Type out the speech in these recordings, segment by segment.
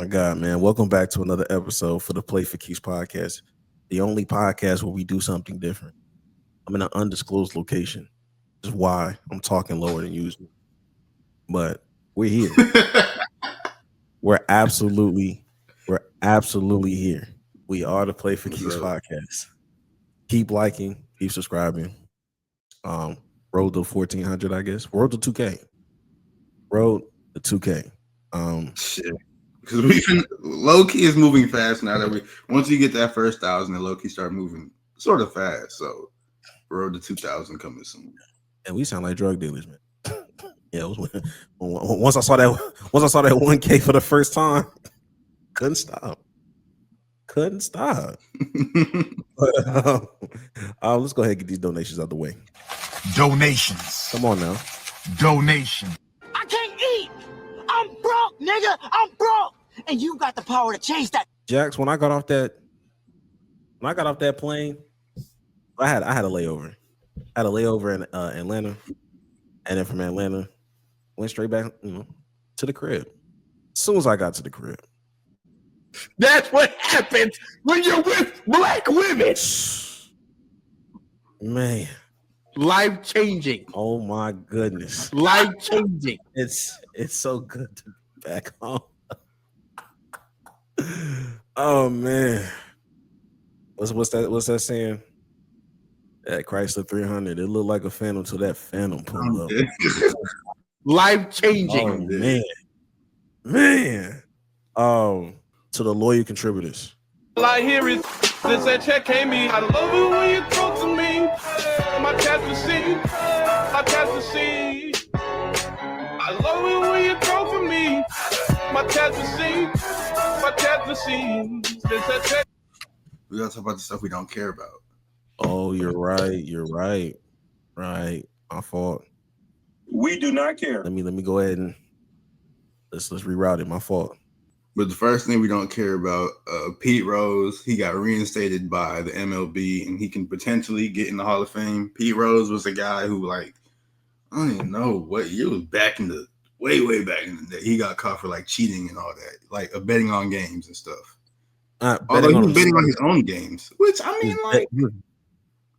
my God, man. Welcome back to another episode for the Play for Keeps podcast, the only podcast where we do something different. I'm in an undisclosed location. This is why I'm talking lower than usual. But we're here. we're absolutely here. We are the Play for Keeps podcast. Keep liking, keep subscribing. Road to 1400, I guess. Road to 2K. Road to 2K. Shit. Because we low key is moving fast now that once you get that first 1,000, then low key start moving sort of fast. So road to 2,000 coming soon. And we sound like drug dealers, man. Yeah, it was once I saw that 1K for the first time, couldn't stop. But, let's go ahead and get these donations out the way. Donations. Come on now. Donation. I can't eat. I'm broke, nigga. I'm broke. And you got the power to change that. Jax, when I got off that plane, I had a layover. I had a layover in Atlanta, and then from Atlanta, went straight back, to the crib. As soon as I got to the crib. That's what happens when you're with black women. Man. Life changing. Oh my goodness. Life changing. It's so good to be back home. Oh man. What's that saying? That Chrysler 300. It looked like a Phantom till that Phantom pulled up. Life changing. Oh, man. To the loyal contributors. All I hear is this that check came me. I love it when you talk to me. My cat to see. My cat to see. I love it when you talk to me. My cat to see. My cat to see. This that check. We gotta talk about the stuff we don't care about. Oh, you're right. Right. My fault. We do not care. Let me go ahead and let's reroute it. My fault. But the first thing we don't care about, Pete Rose, he got reinstated by the MLB and he can potentially get in the Hall of Fame. Pete Rose was a guy who, I don't even know what year was back in the way back in the day. He got caught for cheating and all that, betting on games and stuff. Although he was betting on his own games, which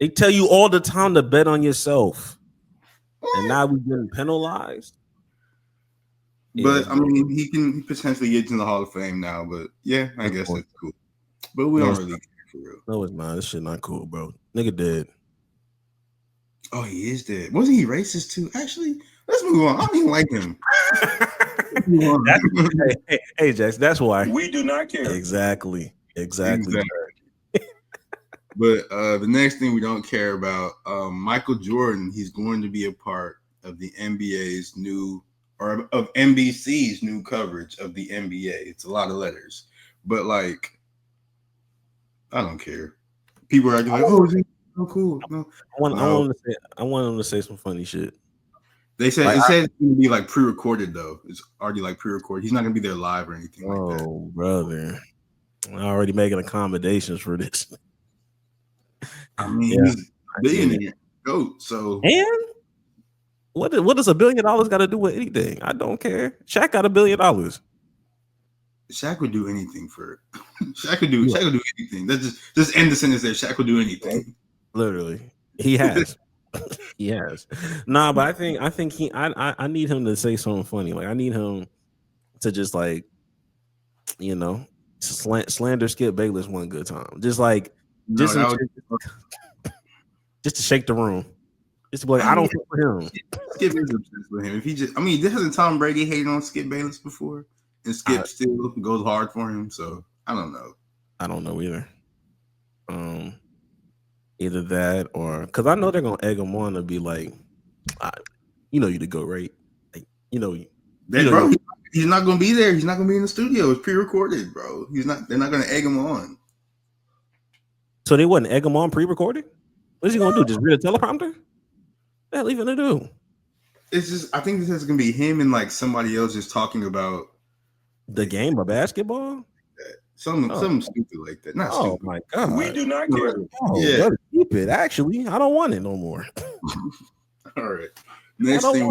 they tell you all the time to bet on yourself, and now we're getting penalized. But he can potentially get into the Hall of Fame now. But yeah, I guess that's cool. But we don't really care for real. No, it's not. This shit not cool, bro. Nigga dead. Oh, he is dead. Wasn't he racist too? Actually, let's move on. I don't even like him. Hey, Jax, that's why we do not care. Exactly. But the next thing we don't care about, Michael Jordan. He's going to be a part of the NBA's new. Or of NBC's new coverage of the NBA. It's a lot of letters, but I don't care. People are like, "Oh, is he so cool?" No, I want him to say some funny shit. They said it's going to be pre-recorded though. It's already pre-recorded. He's not going to be there live or anything like that. Oh, brother, I'm already making accommodations for this. I mean, he's a billionaire, goat. So and. What does $1 billion got to do with anything? I don't care. Shaq got $1 billion. Shaq would do anything for it. Shaq would do anything. That's just end the sentence there. Shaq would do anything. Literally, he has. He has. Nah, but I think I need him to say something funny. I need him to just slander Skip Bayless one good time. Just to shake the room. It's I don't feel for him. Skip is obsessed with him. If he just, hasn't Tom Brady hated on Skip Bayless before, and Skip still goes hard for him. So I don't know. I don't know either. Either that or because I know they're gonna egg him on to be you to go right. Bro, he's not gonna be there. He's not gonna be in the studio. It's pre-recorded, bro. They're not gonna egg him on. So they wouldn't egg him on pre-recorded. What is he gonna do? Just read a teleprompter? What the hell are you gonna do? It's just I think this is gonna be him and somebody else just talking about the game of basketball. Something stupid like that. Not stupid. My God. We do not care. Yeah. Keep it. Actually, I don't want it no more. All right. Next thing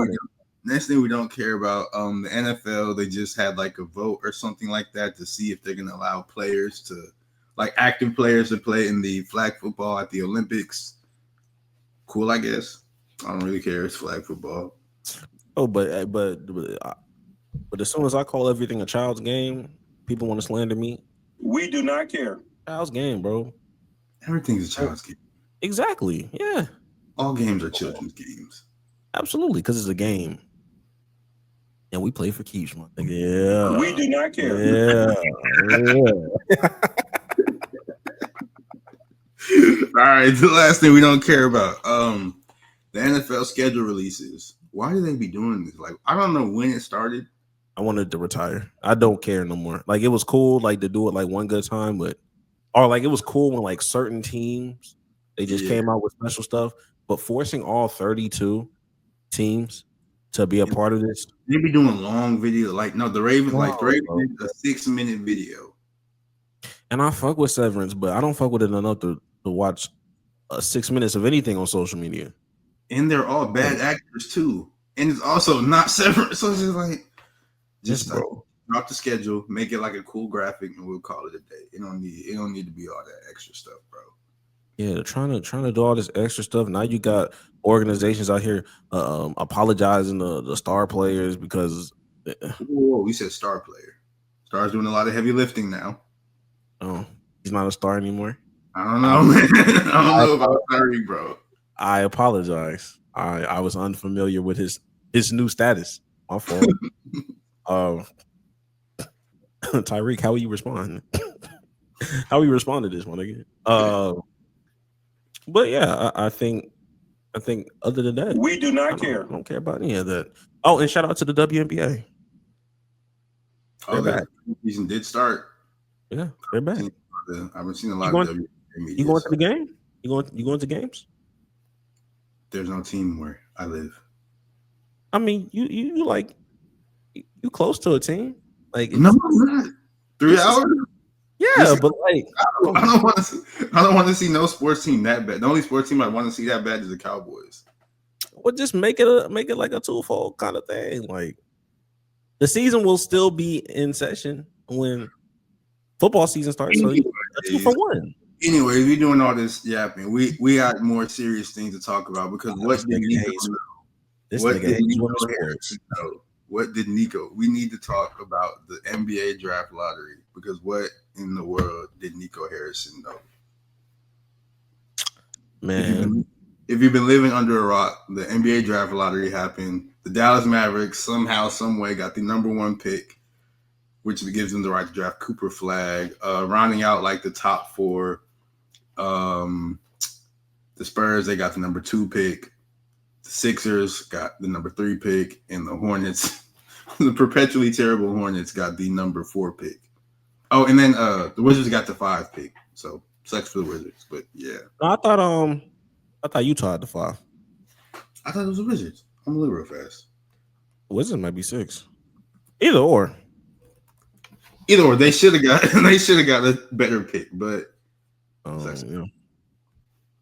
Next thing we don't care about, the NFL, they just had like a vote or something like that to see if they're gonna allow players to, like active players, to play in the flag football at the Olympics. Cool, I guess. I don't really care. It's flag football. Oh, but as soon as I call everything a child's game, people want to slander me. We do not care. Child's game, bro. Everything's a child's game. Exactly. Yeah. All games are children's games. Absolutely, because it's a game. And we play for keeps, my nigga. Yeah. We do not care. Yeah. All right, the last thing we don't care about. The NFL schedule releases. Why do they be doing this? Like, I don't know when it started. I wanted to retire. I don't care no more. Like, it was cool, like, to do it like one good time, but it was cool when like certain teams they just came out with special stuff, but forcing all 32 teams to be a part of this. They be doing long video. Like, no, the Ravens did a 6-minute video. And I fuck with Severance, but I don't fuck with it enough to watch 6 minutes of anything on social media. And they're all bad actors too. And it's also not Severance. So it's just like, drop the schedule, make it like a cool graphic, and we'll call it a day. It don't need to be all that extra stuff, bro. Yeah, trying to do all this extra stuff. Now you got organizations out here apologizing to the star players because Whoa, we said star player. Star's doing a lot of heavy lifting now. Oh, he's not a star anymore. I don't know, man. I don't know about Tyreek, bro. I apologize. I was unfamiliar with his new status. My fault. Tyreek, how will you respond? How will you respond to this one again? But yeah, I think other than that, We do not care. I don't care about any of that. Oh, and shout out to the WNBA. Oh, that season did start. Yeah, they're back. I haven't seen a lot of WNBA media. You going to the game? You going to games? There's no team where I live. I mean, you like you close to a team? Like no, I'm not. 3 hours. Yeah, but like I don't want to see no sports team that bad. The only sports team I want to see that bad is the Cowboys. Well, just make it like a twofold kind of thing. Like the season will still be in session when football season starts. So a 2-for-1. Anyways, we doing all this yapping. We got more serious things to talk about because what did Nico? We need to talk about the NBA draft lottery because what in the world did Nico Harrison know? Man, if you've been living under a rock, the NBA draft lottery happened. The Dallas Mavericks somehow, some way got the number 1 pick, which gives them the right to draft Cooper Flagg. Rounding out like the top 4, the Spurs, they got the number 2 pick. The Sixers got the number 3 pick, and the Hornets, the perpetually terrible Hornets, got the number 4 pick. Oh, and then the Wizards got the 5 pick. So sucks for the Wizards, but yeah. I thought Utah had the 5. I thought it was the Wizards. I'm a little real fast. Wizards might be 6. Either or, they should have got a better pick, but yeah.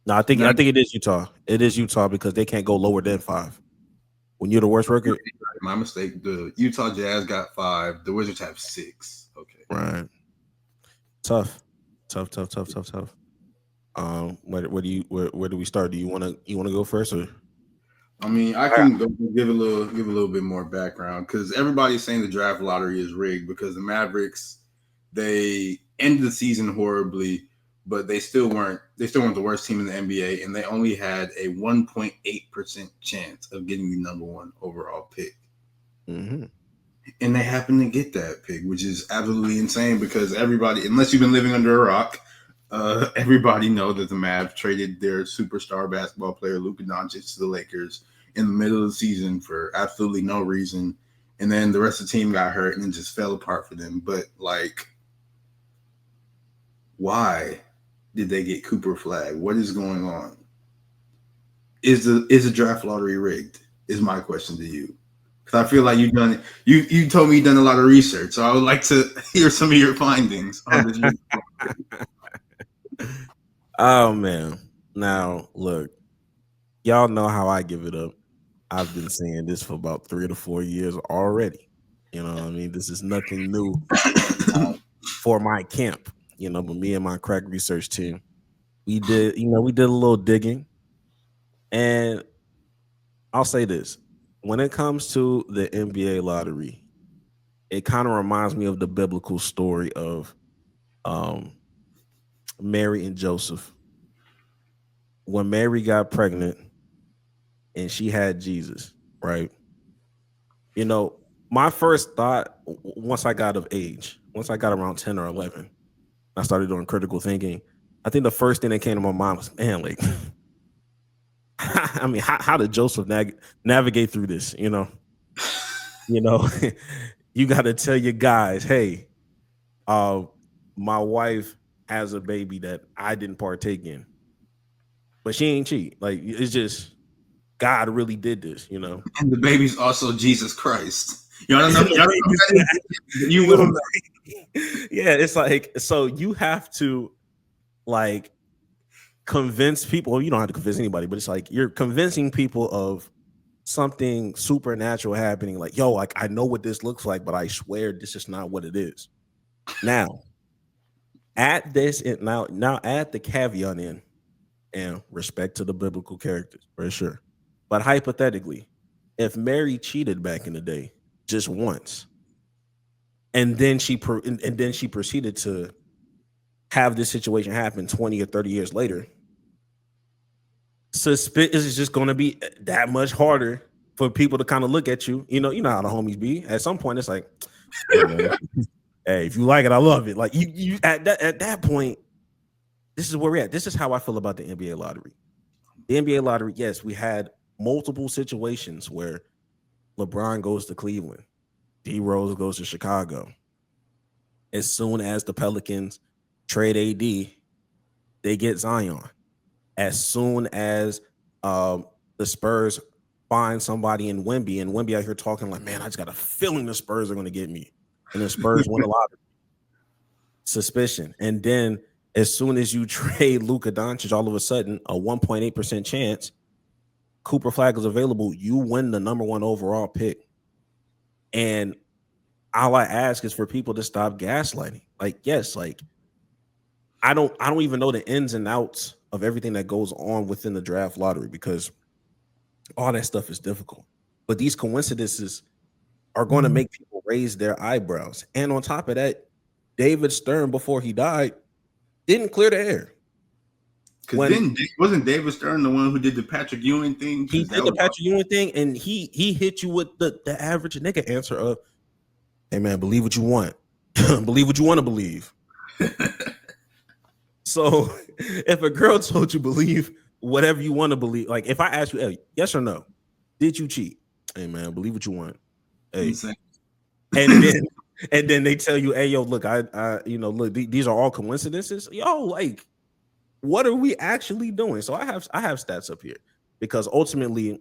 No, I think it is Utah. It is Utah because they can't go lower than 5. When you're the worst record. My mistake. The Utah Jazz got 5. The Wizards have 6. Okay. Right. Tough. Where do we start? Do you want to go first or? I mean, I can give a little bit more background because everybody's saying the draft lottery is rigged because the Mavericks, they ended the season horribly, but they still weren't the worst team in the NBA, and they only had a 1.8% chance of getting the number 1 overall pick. Mm-hmm. And they happened to get that pick, which is absolutely insane because everybody, unless you've been living under a rock, everybody know that the Mavs traded their superstar basketball player Luka Doncic to the Lakers in the middle of the season for absolutely no reason. And then the rest of the team got hurt and it just fell apart for them. But like, why did they get Cooper Flagg? What is going on? Is the draft lottery rigged? Is my question to you. Because I feel like you've done it. You told me you've done a lot of research, so I would like to hear some of your findings on this. Oh man. Now look, y'all know how I give it up. I've been saying this for about 3 to 4 years already. You know what I mean? This is nothing new for my camp. But me and my crack research team, we did a little digging, and I'll say this: when it comes to the NBA lottery, it kind of reminds me of the biblical story of um, Mary and Joseph. When Mary got pregnant and she had Jesus, right? My first thought once I got of age, once I got around 10 or 11, I started doing critical thinking. I think the first thing that came to my mind was, man, like, I mean, how did Joseph navigate through this? You know, you got to tell your guys, hey, uh, my wife has a baby that I didn't partake in, but she ain't cheat. Like, it's just God really did this. And the baby's also Jesus Christ. Y'all don't know. You will know. Yeah, it's like, so you have to like convince people. Well, you don't have to convince anybody, but it's like you're convincing people of something supernatural happening. Like, yo, like I know what this looks like, but I swear this is not what it is. Now, add this in, now add the caveat in, and respect to the biblical characters for sure. But hypothetically, if Mary cheated back in the day just once, and then and then she proceeded to have this situation happen 20 or 30 years later, suspicious is just going to be that much harder for people to kind of look at you. You know how the homies be. At some point, it's like, hey, man, hey, if you like it, I love it. Like you at that point, this is where we're at. This is how I feel about the NBA lottery. The NBA lottery, yes, we had multiple situations where LeBron goes to Cleveland, D Rose goes to Chicago. As soon as the Pelicans trade AD, they get Zion. As soon as the Spurs find somebody in Wemby, and Wemby out here talking like, man, I just got a feeling the Spurs are going to get me. And the Spurs win a lot of suspicion. And then as soon as you trade Luka Doncic, all of a sudden, a 1.8% chance, Cooper Flag is available, you win the number 1 overall pick. And all I ask is for people to stop gaslighting. Like, yes, like I don't even know the ins and outs of everything that goes on within the draft lottery because all that stuff is difficult. But these coincidences are going to make people raise their eyebrows. And on top of that, David Stern, before he died, didn't clear the air. Because then wasn't David Stern the one who did the Patrick Ewing thing? He did the Patrick Ewing thing, and he hit you with the average nigga answer of, hey man, believe what you want. Believe what you want to believe. So if a girl told you believe whatever you want to believe, like if I ask you, hey, yes or no, did you cheat? Hey man, believe what you want. Hey, and then they tell you, hey yo, look, I look, these are all coincidences. Yo, like, what are we actually doing? So I have stats up here because ultimately,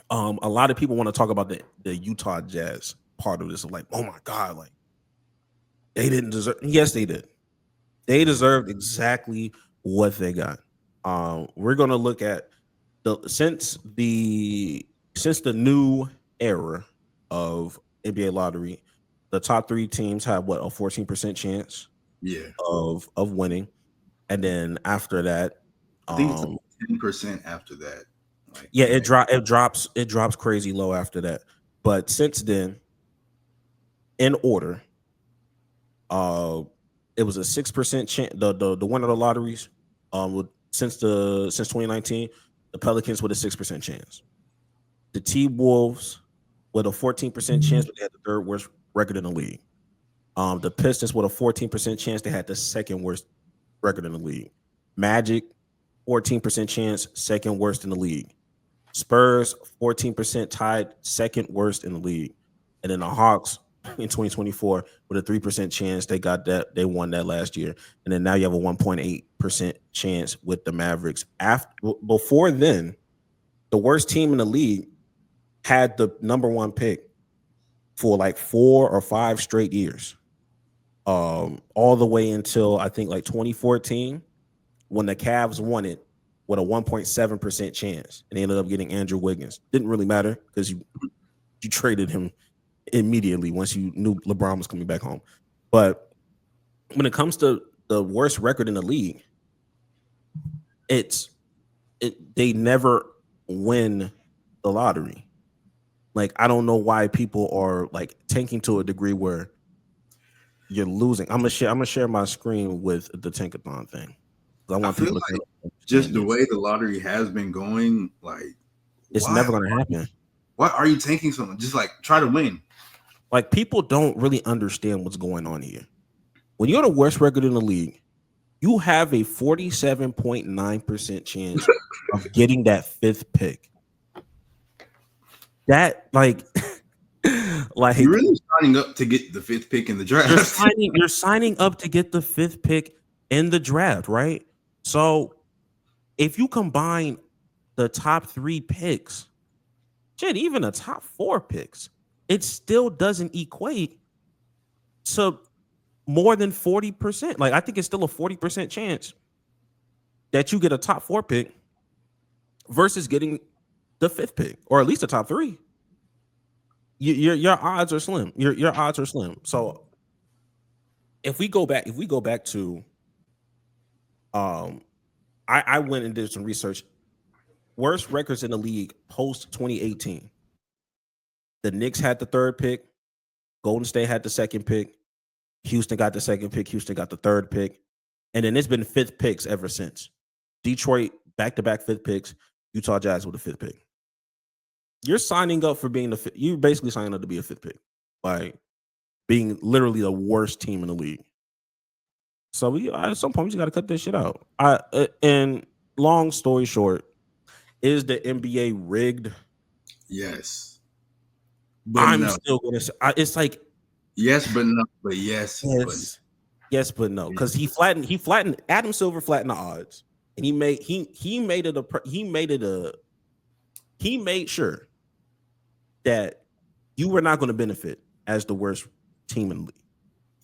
a lot of people want to talk about the Utah Jazz part of this. Like, oh my god, like they didn't deserve. Yes, they did. They deserved exactly what they got. We're gonna look at since the new era of NBA lottery, the top 3 teams have what, a 14% chance, of winning, and then after that, I think it's 10% after that. Like, yeah, it drops crazy low after that. But since then, in order, it was a 6% chance. The winner of the lotteries, since 2019, the Pelicans with a 6% chance. The T-Wolves with a 14% chance, but they had the 3rd worst record in the league. The Pistons with a 14% chance, they had the 2nd worst record in the league. Magic, 14% chance, 2nd worst in the league. Spurs, 14% tied, 2nd worst in the league. And then the Hawks in 2024 with a 3% chance, they won that last year. And then now you have a 1.8% chance with the Mavericks. Before then, the worst team in the league had the number 1 pick for like 4 or 5 straight years. All the way until I think like 2014 when the Cavs won it with a 1.7% chance, and they ended up getting Andrew Wiggins. Didn't really matter because you traded him immediately once you knew LeBron was coming back home. But when it comes to the worst record in the league, they never win the lottery. Like, I don't know why people are like tanking to a degree where you're losing. I'm gonna share my screen with the tankathon thing. I want feel people to like just the way the lottery has been going, like it's never gonna happen. Why are you tanking so much? Just like try to win. Like, people don't really understand what's going on here. When you're the worst record in the league, you have a 47.9% chance of getting that 5th pick. That like You're really signing up to get the 5th pick in the draft. You're signing up to get the 5th pick in the draft, right? So if you combine the top 3 picks, shit, even the top 4 picks, it still doesn't equate to more than 40%. Like, I think it's still a 40% chance that you get a top 4 pick versus getting the 5th pick, or at least the top 3. Your odds are slim. Your odds are slim. So if we go back to I went and did some research. Worst records in the league post 2018. The Knicks had the 3rd pick. Golden State had the 2nd pick. Houston got the 2nd pick. Houston got the 3rd pick. And then it's been 5th picks ever since. Detroit, back-to-back 5th picks. Utah Jazz with the 5th pick. You're signing up for being you're basically signing up to be a 5th pick by being literally the worst team in the league. So at some point, you got to cut this shit out. And long story short, is the NBA rigged? Yes. But I'm still going to say, it's like, yes, but no, but yes. Yes, but no. Because he flattened Adam Silver flattened the odds. And he made sure that you were not going to benefit as the worst team in the league.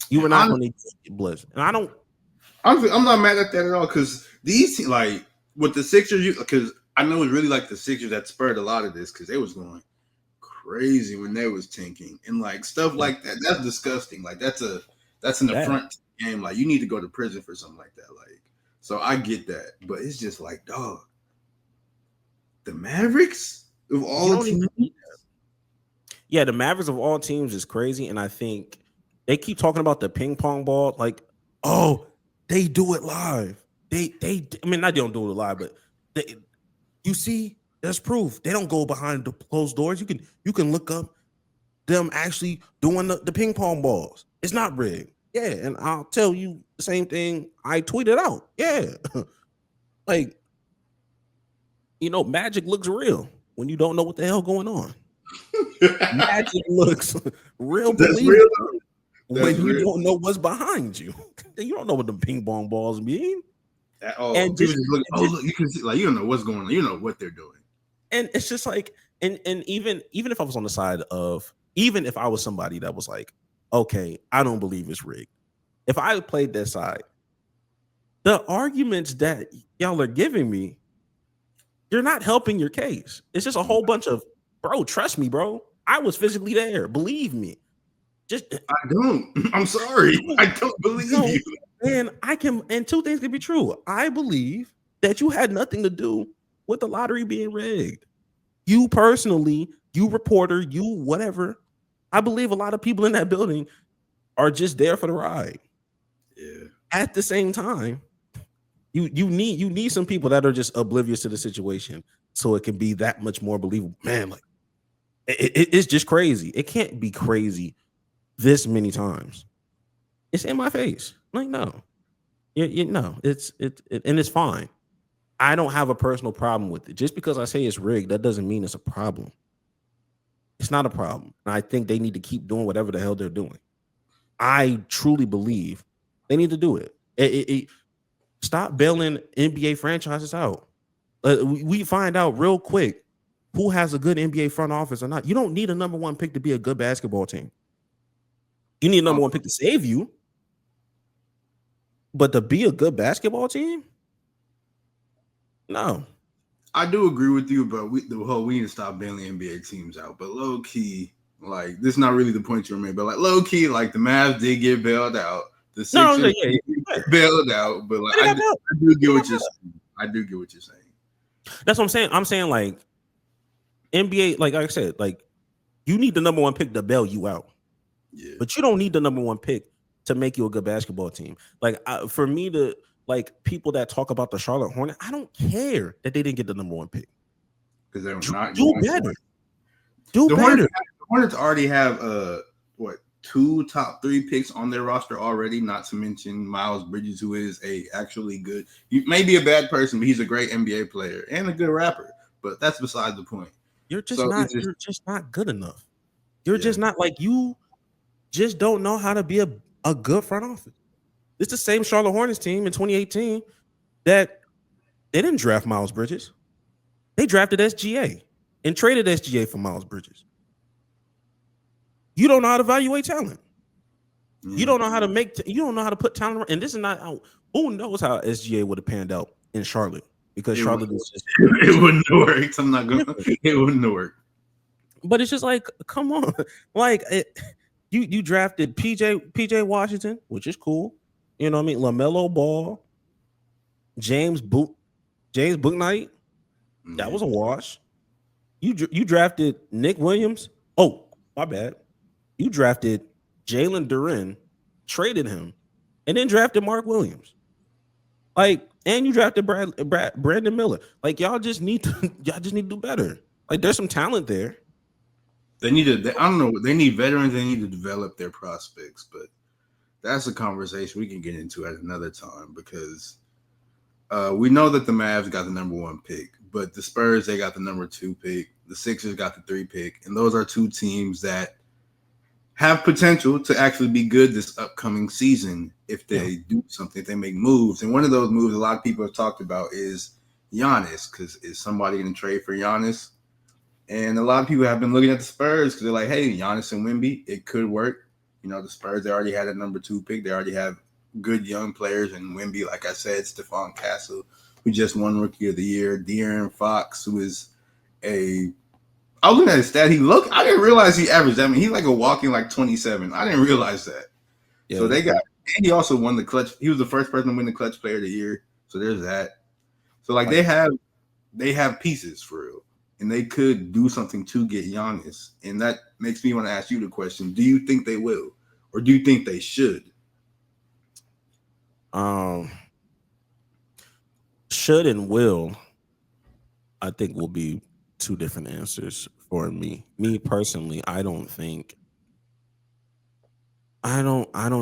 You were not going to get blitzed. And I'm not mad at that at all, because these, like, with the Sixers, because I know it's really like the Sixers that spurred a lot of this, because they was going crazy when they was tanking and like stuff like that. That's disgusting. Like, that's an affront game. Like, you need to go to prison for something like that. Like, so I get that, but it's just like, dog, the Mavericks of all teams. Yeah, the Mavericks of all teams is crazy, and I think they keep talking about the ping pong ball, like, oh, they do it live. I mean, not they don't do it live, but you see, there's proof. They don't go behind the closed doors. You can look up them actually doing the ping pong balls. It's not rigged. Yeah, and I'll tell you the same thing I tweeted out. Yeah. Like, magic looks real when you don't know what the hell going on. Magic looks real believable when you don't know what's behind you. You don't know what the ping pong balls mean. And just look, you can see, like, you don't know what's going on. You know what they're doing. And it's just like, and even if I was on the side of, even if I was somebody that was like, okay, I don't believe it's rigged. If I played that side, the arguments that y'all are giving me, you're not helping your case. It's just a whole bunch of, bro, trust me, bro. I was physically there. Believe me. I don't. I'm sorry. I don't believe you. And 2 things can be true. I believe that you had nothing to do with the lottery being rigged. You personally, you reporter, you whatever. I believe a lot of people in that building are just there for the ride. Yeah. At the same time, you need some people that are just oblivious to the situation, so it can be that much more believable. Man, like, it's just crazy. It can't be crazy this many times. It's in my face. Like, no, no, it's and it's fine. I don't have a personal problem with it. Just because I say it's rigged, that doesn't mean it's a problem. It's not a problem. And I think they need to keep doing whatever the hell they're doing. I truly believe they need to do it. Stop bailing NBA franchises out. We find out real quick who has a good NBA front office or not. You don't need a number 1 pick to be a good basketball team. You need a number 1 pick to save you. But to be a good basketball team, No. I do agree with you, but we need to stop bailing NBA teams out. But low key, like this is not really the point you made. But like low key, like the Mavs did get bailed out. The Sixers bailed out, but like I do get what you're saying. I do get what you're saying. That's what I'm saying. I'm saying like NBA, like I said, like you need the number one pick to bail you out. Yeah. But you don't need the number one pick to make you a good basketball team. Like for me to like people that talk about the Charlotte Hornets, I don't care that they didn't get the number one pick. Because they're not do better. Do better. The Hornets already have 2 top 3 picks on their roster already, not to mention Miles Bridges, who is a actually good, he may be a bad person, but he's a great NBA player and a good rapper. But that's beside the point. You're just not good enough. You're just not like you just don't know how to be a good front office. It's the same Charlotte Hornets team in 2018 that they didn't draft Miles Bridges. They drafted SGA and traded SGA for Miles Bridges. You don't know how to evaluate talent. You don't know how to you don't know how to put talent around. And this is not who knows how SGA would have panned out in Charlotte because Charlotte is just it wouldn't work. I'm not gonna it wouldn't work. But it's just like, come on. Like you drafted PJ Washington, which is cool. You know what I mean? LaMelo Ball, James Bouknight. That was a wash. You drafted Nick Williams. Oh, my bad. You drafted Jalen Duren, traded him, and then drafted Mark Williams. Like, and you drafted Brandon Miller. Like, y'all just need to do better. Like, there's some talent there. They need to. I don't know. They need veterans. They need to develop their prospects, but that's a conversation we can get into at another time because we know that the Mavs got the number 1 pick, but the Spurs, they got the number 2 pick. The Sixers got the 3 pick, and those are 2 teams that have potential to actually be good this upcoming season if they do something, if they make moves. And one of those moves a lot of people have talked about is Giannis, because is somebody going to trade for Giannis? And a lot of people have been looking at the Spurs because they're like, hey, Giannis and Wemby, it could work. You know, the Spurs, they already had a number 2 pick. They already have good young players. And Wemby, like I said, Stephon Castle, who just won Rookie of the Year. De'Aaron Fox, who is I was looking at his stat. I didn't realize he averaged. I mean, he's like a walking like 27. I didn't realize that. Yeah, so and he also won the clutch. He was the first person to win the clutch player of the year. So there's that. So like they have pieces for real. And they could do something to get Giannis. And that makes me want to ask you the question. Do you think they will? Or do you think they should? Should and will, I think, will be 2 different answers for me. Me personally, I don't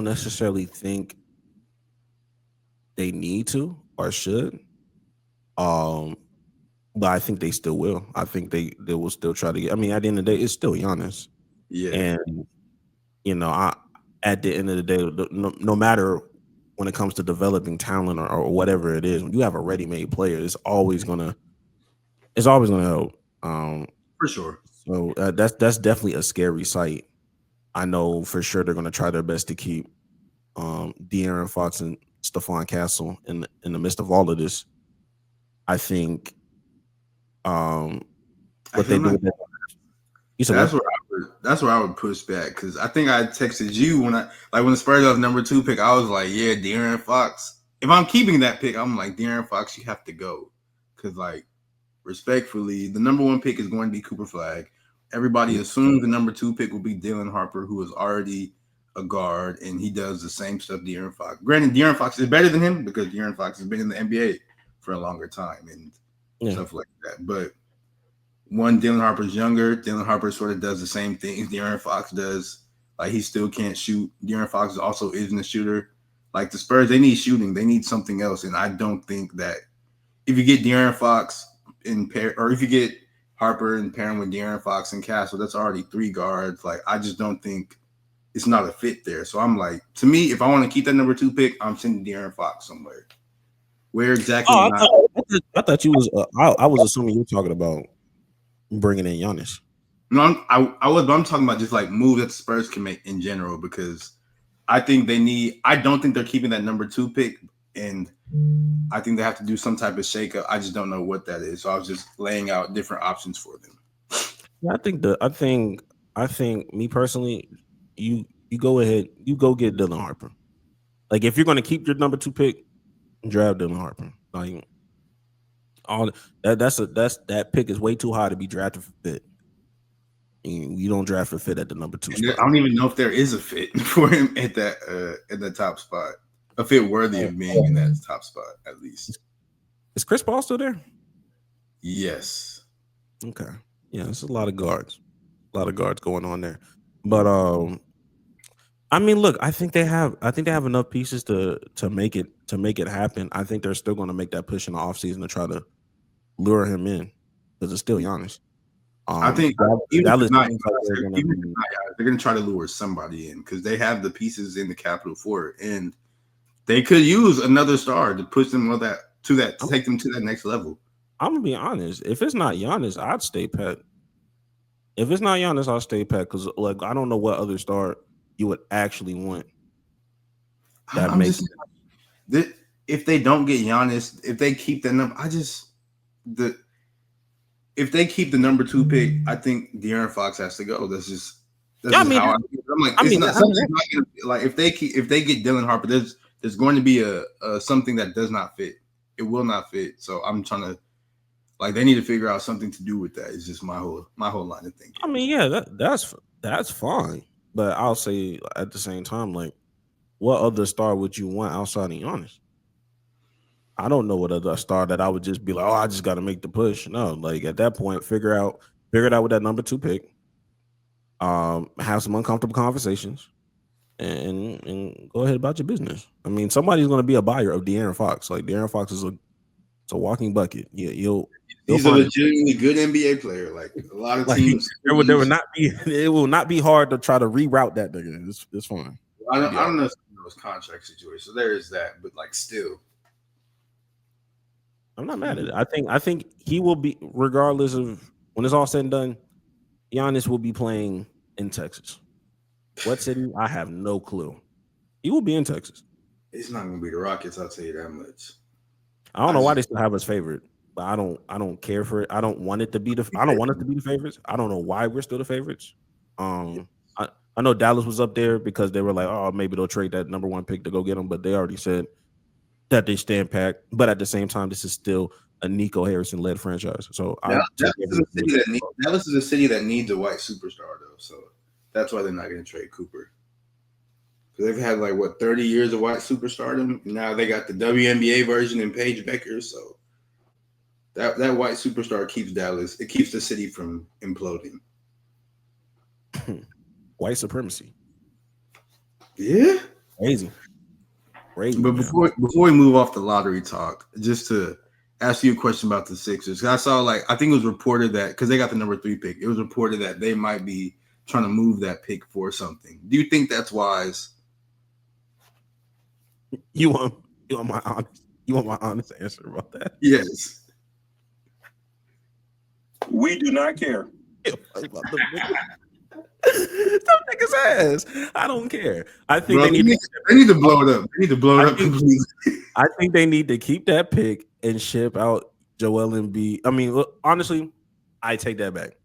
necessarily think they need to or should. But I think they still will. I think they will still try to get. I mean, at the end of the day, it's still Giannis. Yeah. And you know, at the end of the day, no matter when it comes to developing talent or whatever it is, when you have a ready-made player, it's always gonna help. For sure. So that's definitely a scary sight. I know for sure they're gonna try their best to keep De'Aaron Fox and Stephon Castle in the midst of all of this. I think what they do. That's where I would push back because I think I texted you when the Spurs got number 2 pick. I was like, yeah, De'Aaron Fox. If I'm keeping that pick, I'm like, De'Aaron Fox, you have to go because like respectfully, the number 1 pick is going to be Cooper Flagg. Everybody assumes the number 2 pick will be Dylan Harper, who is already a guard and he does the same stuff De'Aaron Fox. Granted, De'Aaron Fox is better than him because De'Aaron Fox has been in the NBA for a longer time and stuff like that. But one, Dylan Harper's younger. Dylan Harper sort of does the same things De'Aaron Fox does. Like he still can't shoot. De'Aaron Fox also isn't a shooter. Like the Spurs, they need shooting. They need something else. And I don't think that if you get De'Aaron Fox or if you get Harper and pairing with De'Aaron Fox and Castle, that's already 3 guards. Like I just don't think it's not a fit there. So I'm like, to me, if I want to keep that number 2 pick, I'm sending De'Aaron Fox somewhere. Where exactly? I thought you was. I was assuming you were talking about bringing in Giannis. No, I was, but I'm talking about just like moves that the Spurs can make in general because I think they need. I don't think they're keeping that number 2 pick and I think they have to do some type of shakeup. I just don't know what that is. So I was just laying out different options for them. Yeah, I think me personally, you go ahead, you go get Dylan Harper. Like if you're gonna keep your number 2 pick, draft Dylan Harper. Like all that pick is way too high to be drafted for fit. You don't draft for fit at the number 2 And spot. I don't even know if there is a fit for him at the top spot. A fit worthy of being in that top spot, at least. Is Chris Paul still there? Yes. Okay. Yeah, there's a lot of guards. A lot of guards going on there. But I mean, look, I think they have enough pieces to make it happen. I think they're still going to make that push in the offseason to try to lure him in because it's still Giannis. I think Dallas they're going to try to lure somebody in because they have the pieces in the capital for it, and they could use another star to push them to take them to that next level. I'm gonna be honest. If it's not Giannis, I'd stay pat. If it's not Giannis, I'll stay pat because like I don't know what other star you would actually want. That makes if they don't get Giannis, if they keep that number, if they keep the number 2 pick, I think De'Aaron Fox has to go. That's just how I feel. I'm like, like if they get Dylan Harper, there's going to be a something that does not fit. It will not fit. So I'm trying to like they need to figure out something to do with that. It's just my whole line of thinking. I mean, yeah, that's fine, but I'll say at the same time, like, what other star would you want outside of Giannis? I don't know what other star that I would just be like, oh, I just got to make the push. No, like at that point, figure it out with that number 2 pick. Have some uncomfortable conversations, and go ahead about your business. I mean, somebody's going to be a buyer of De'Aaron Fox. Like De'Aaron Fox is a walking bucket. Yeah, he's a legitimately good NBA player. Like a lot of teams, there will not be. It will not be hard to try to reroute that nigga. It's fine. I don't know those contract situations. So there is that, but like still. I'm not mad at it. I think he will be, regardless of when it's all said and done, Giannis will be playing in Texas. What city? I have no clue. He will be in Texas. It's not going to be the Rockets. I'll tell you that much. I don't know why they still have us favorite, but I don't care for it. I don't want it to be I don't want us to be the favorites. I don't know why we're still the favorites. I know Dallas was up there because they were like, oh, maybe they'll trade that number 1 pick to go get them, but they already said that they stand pat, but at the same time, this is still a Nico Harrison led franchise. So Dallas is a city that needs a white superstar, though. So that's why they're not going to trade Cooper. Because they've had 30 years of white superstardom. Now they got the WNBA version in Paige Becker. So that white superstar keeps Dallas. It keeps the city from imploding. White supremacy. Yeah, crazy. But before we move off the lottery talk, just to ask you a question about the Sixers. I saw I think it was reported that because they got the number 3 pick, it was reported that they might be trying to move that pick for something. Do you think that's wise? You want my honest answer about that? Yes. We do not care. Some niggas ass. I don't care. I think they need to blow it up. They need to blow it up completely. I think they need to keep that pick and ship out Joel Embiid. I mean, look, honestly, I take that back.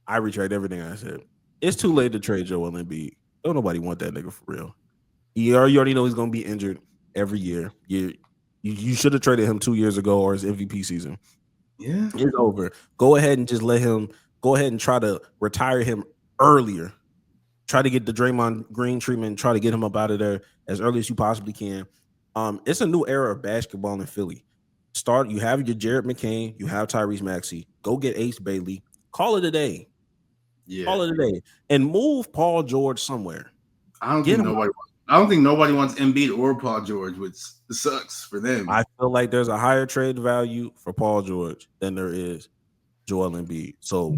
I retract everything I said. It's too late to trade Joel Embiid. Don't nobody want that nigga for real. You already know he's gonna be injured every year. You should have traded him 2 years ago or his MVP season. Yeah, it's over. Go ahead and just let him. Go ahead and try to retire him earlier. Try to get the Draymond Green treatment. Try to get him up out of there as early as you possibly can. It's a new era of basketball in Philly. You have your Jared McCain. You have Tyrese Maxey. Go get Ace Bailey. Call it a day. Yeah. Call it a day. And move Paul George somewhere. I don't think nobody wants Embiid or Paul George, which sucks for them. I feel like there's a higher trade value for Paul George than there is Joel Embiid. So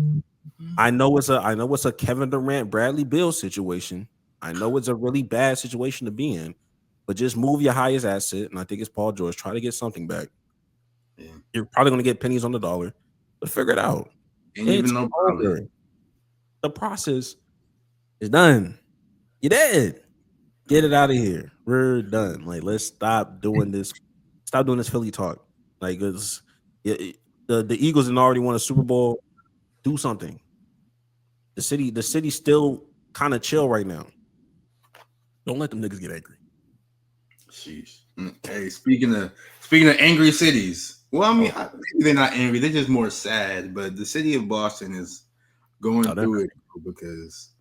I know it's a Kevin Durant, Bradley Beal situation. I know it's a really bad situation to be in, but just move your highest asset, and I think it's Paul George. Try to get something back. Yeah. You're probably going to get pennies on the dollar, but figure it out. And even though the process is done, you're dead. Get it out of here. We're done. Let's stop doing this Stop doing this Philly talk. Like the Eagles had already won a Super Bowl. Do something. The city's still kind of chill right now. Don't let them niggas get angry. Sheesh. Hey, speaking of angry cities, well, I mean, maybe they're not angry; they're just more sad. But the city of Boston is going through it because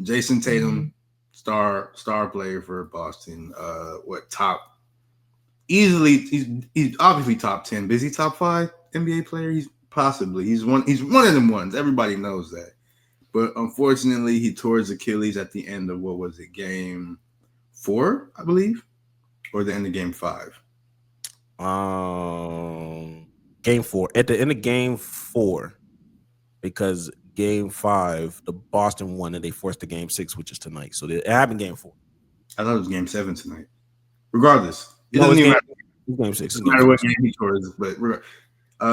Jason Tatum, star player for Boston, he's obviously top 10, but is he top 5 NBA player? He's one of them ones. Everybody knows that. But unfortunately, he tore his Achilles at the end of game 4, I believe, or the end of game 5. Game 4. At the end of game 4, because game 5, the Boston won and they forced the game 6, which is tonight. So it happened game 4. I thought it was game 7 tonight. Regardless, it No, doesn't even matter. Game 6. It doesn't matter what game he tore, but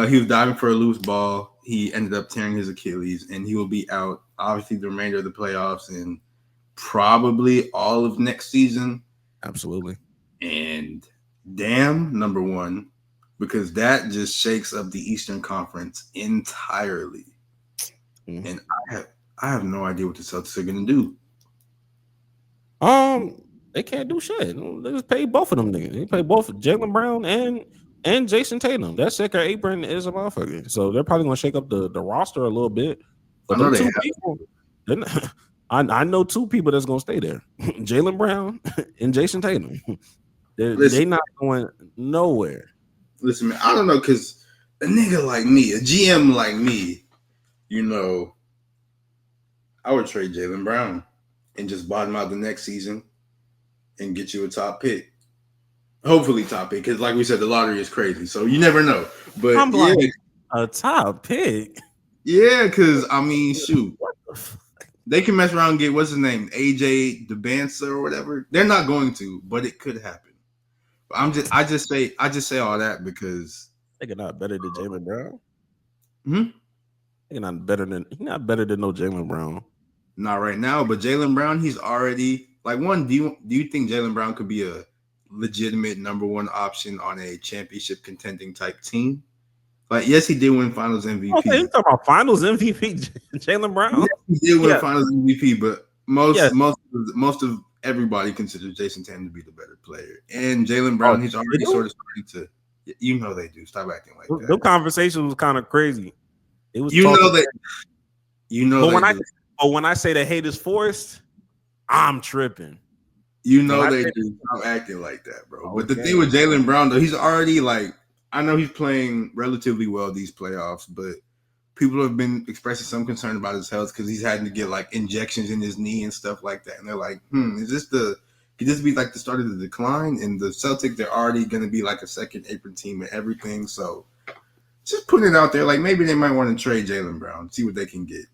he was diving for a loose ball. He ended up tearing his Achilles, and he will be out obviously the remainder of the playoffs and probably all of next season. Absolutely. And damn, number one, because that just shakes up the Eastern Conference entirely. Mm-hmm. And I have no idea what the Celtics are going to do. They can't do shit. They just pay both of them niggas. They pay both Jaylen Brown and Jason Tatum. That second apron is a motherfucker. So they're probably going to shake up the roster a little bit. But I know two people, I know two people that's going to stay there. Jaylen Brown and Jason Tatum. They not going nowhere. Listen, man, I don't know, because a nigga like me, a GM like me, I would trade Jaylen Brown and just bottom out the next season and get you a top pick. Hopefully top pick, because like we said, the lottery is crazy. So you never know. But I'm like, a top pick? Yeah, because, I mean, shoot. They can mess around and get, what's his name, AJ DeBancer or whatever. They're not going to, but it could happen. But I just say all that because they're not better than Jaylen Brown. He's not better than no Jaylen Brown. Not right now, but Jaylen Brown, he's already like one. Do you think Jaylen Brown could be a legitimate number one option on a championship contending type team? Like, yes, he did win Finals MVP. Okay, you talking about Finals MVP, Jaylen Brown? Yes, he did win Finals MVP, but most of everybody considers Jason Tatum to be the better player, and Jaylen Brown, he's already sort of starting to. They do. Stop acting like that. The conversation was kind of crazy. It was. But when I say the hate is forced, I'm tripping. They do. Stop acting like that, bro. Okay. But the thing with Jaylen Brown, though, he's already I know he's playing relatively well these playoffs, but people have been expressing some concern about his health because he's having to get injections in his knee and stuff like that. And they're like, could this be the start of the decline? And the Celtics, they're already going to be a second apron team and everything. So just putting it out there, what they might want to trade Jaylen Brown, see what they can get.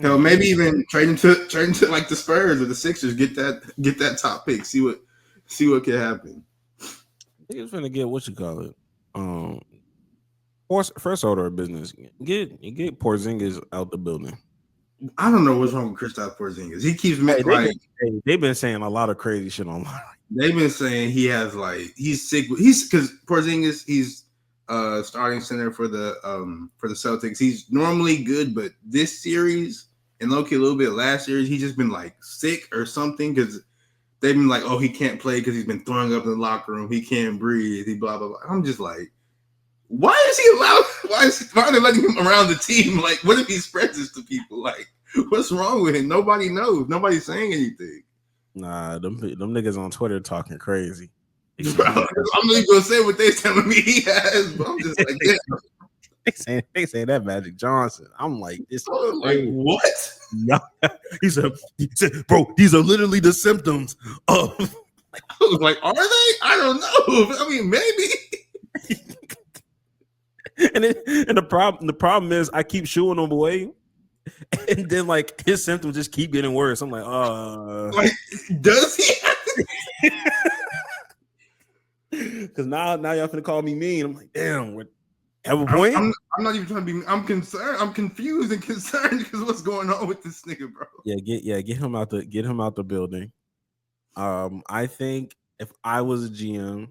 Hell, maybe even trade him to the Spurs or the Sixers, get that top pick, see what can happen. I think it's gonna get what you call it. First order of business, get Porzingis out the building. I don't know what's wrong with Kristaps Porzingis. He keeps they've been saying a lot of crazy shit online. They've been saying he has he's sick. Because Porzingis, he's starting center for the Celtics. He's normally good, but this series and low-key a little bit last series, he's just been sick or something because they've been he can't play because he's been throwing up in the locker room. He can't breathe. He blah blah blah. I'm just why is he allowed? Why are they letting him around the team? What if he spreads this to people? What's wrong with him? Nobody knows. Nobody's saying anything. Nah, them niggas on Twitter talking crazy. Bro, I'm not gonna say what they telling me he has, but I'm just yeah. They say that Magic Johnson. I'm this. What? Yeah. He said, bro, these are literally the symptoms of. I was are they? I don't know. I mean, maybe. And the problem is I keep shooing them away, and then his symptoms just keep getting worse. I'm does he? Because now y'all finna call me mean. I'm damn. Have a point? I'm not even trying to be. I'm concerned. I'm confused and concerned because what's going on with this nigga, bro? Get him out the building. I think if I was a GM,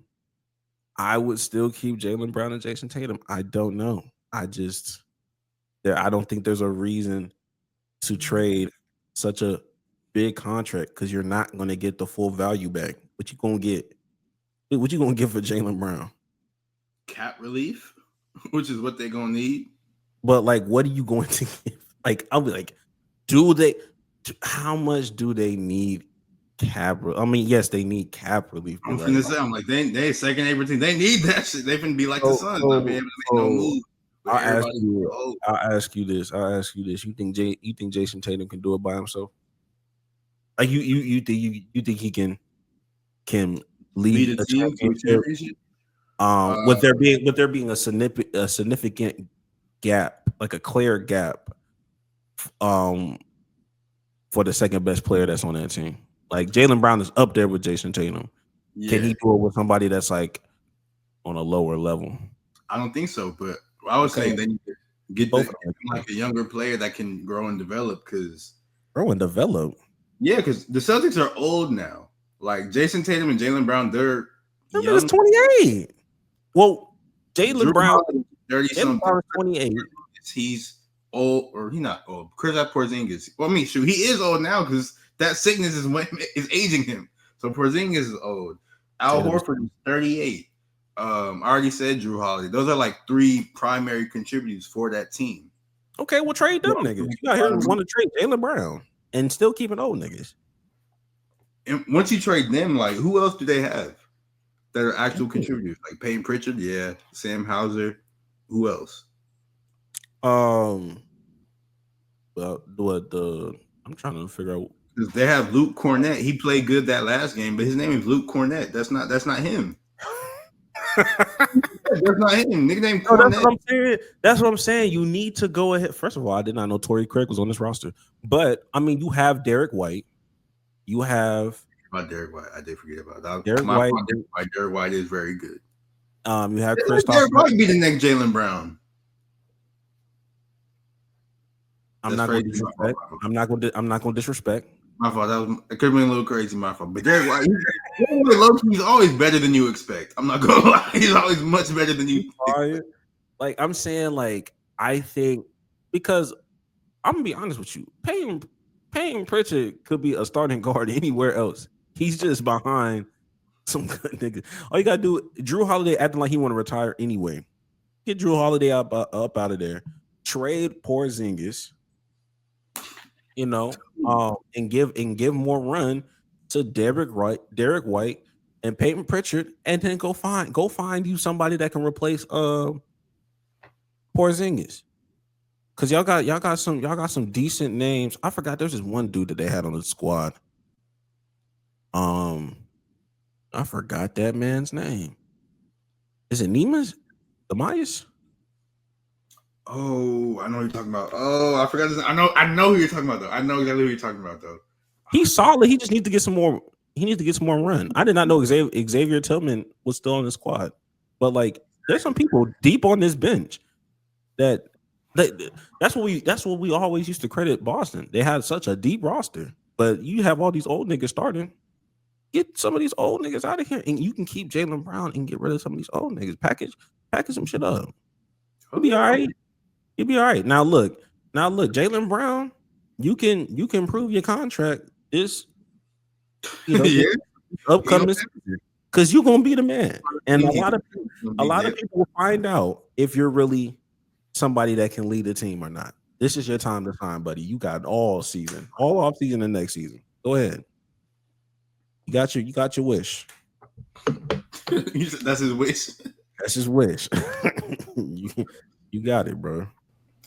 I would still keep Jaylen Brown and Jason Tatum. I don't know. I don't think there's a reason to trade such a big contract because you're not going to get the full value back. What you gonna get? What you gonna get for Jaylen Brown? Cap relief, which is what they're gonna need. But like, what are you going to give? Like, I'll be like, how much do they need cap? I mean, yes, they need cap relief. I'm finna say, I'm like, they second April team. They need that shit. They finna be like the Suns, not be able to make no move. I'll ask you this. You think Jason Tatum can do it by himself? Like you think he can lead a championship? With there being a significant gap, like a clear gap, for the second best player that's on that team. Like Jaylen Brown is up there with Jason Tatum. Yeah. Can he do it with somebody that's like on a lower level? I don't think so, but I was saying they need to get like a younger player that can grow and develop. Yeah, because the Celtics are old now. Like Jason Tatum and Jaylen Brown, they're young. 28. Well, Jaylen Brown, 30-something. 28. He's old, or he's not old. Kristaps Porzingis. Well, I mean, shoot, he is old now because that sickness is aging him. So Porzingis is old. Al Horford is 38. I already said Drew Holiday. Those are like three primary contributors for that team. Okay, well, trade them niggas. You got here to want to trade Jaylen Brown and still keeping old niggas. And once you trade them, like, who else do they have that are actual contributors? Like Peyton Pritchard, yeah. Sam Hauser. Who else? Well, I'm trying to figure out. They have Luke Cornett. He played good that last game, but his name is Luke Cornett. That's not him. That's not him. Nigga named Cornett. That's what I'm saying. You need to go ahead. First of all, I did not know Torrey Craig was on this roster. But I mean, you have Derek White. You have Derek White. I did forget about that. Derek White is very good. You have Kristaps. Derek White be the next Jaylen Brown. I'm not going to disrespect. My fault. It could have been a little crazy. My fault. But Derek White, he's always better than you expect. I'm not gonna lie. He's always much better than you expect. Like I'm saying, like I think because I'm gonna be honest with you, Peyton Pritchard could be a starting guard anywhere else. He's just behind some good niggas. All you gotta do, Drew Holiday acting like he want to retire anyway. Get Drew Holiday up out of there. Trade Porzingis. And give more run to Derek White, and Peyton Pritchard, and then go find you somebody that can replace Porzingis. Cause y'all got some decent names. I forgot there's this one dude that they had on the squad. I forgot that man's name. Is it Neemias? Demayas? Oh, I know who you're talking about. Oh, I forgot this. I know who you're talking about though. I know exactly who you're talking about though. He's solid. He just needs to get some more. He needs to get some more run. I did not know Xavier Tillman was still on the squad, but like, there's some people deep on this bench that's what we always used to credit Boston. They had such a deep roster, but you have all these old niggas starting. Get some of these old niggas out of here, and you can keep Jaylen Brown and get rid of some of these old niggas. Package some shit up. It'll be all right. You'll be all right. Now look, Jaylen Brown, you can improve your contract this upcoming season because you're gonna be the man. And a lot of people will find out if you're really somebody that can lead the team or not. This is your time to shine, buddy. You got all season, all off season and next season. Go ahead. You got your wish. That's his wish. That's his wish. You got it, bro.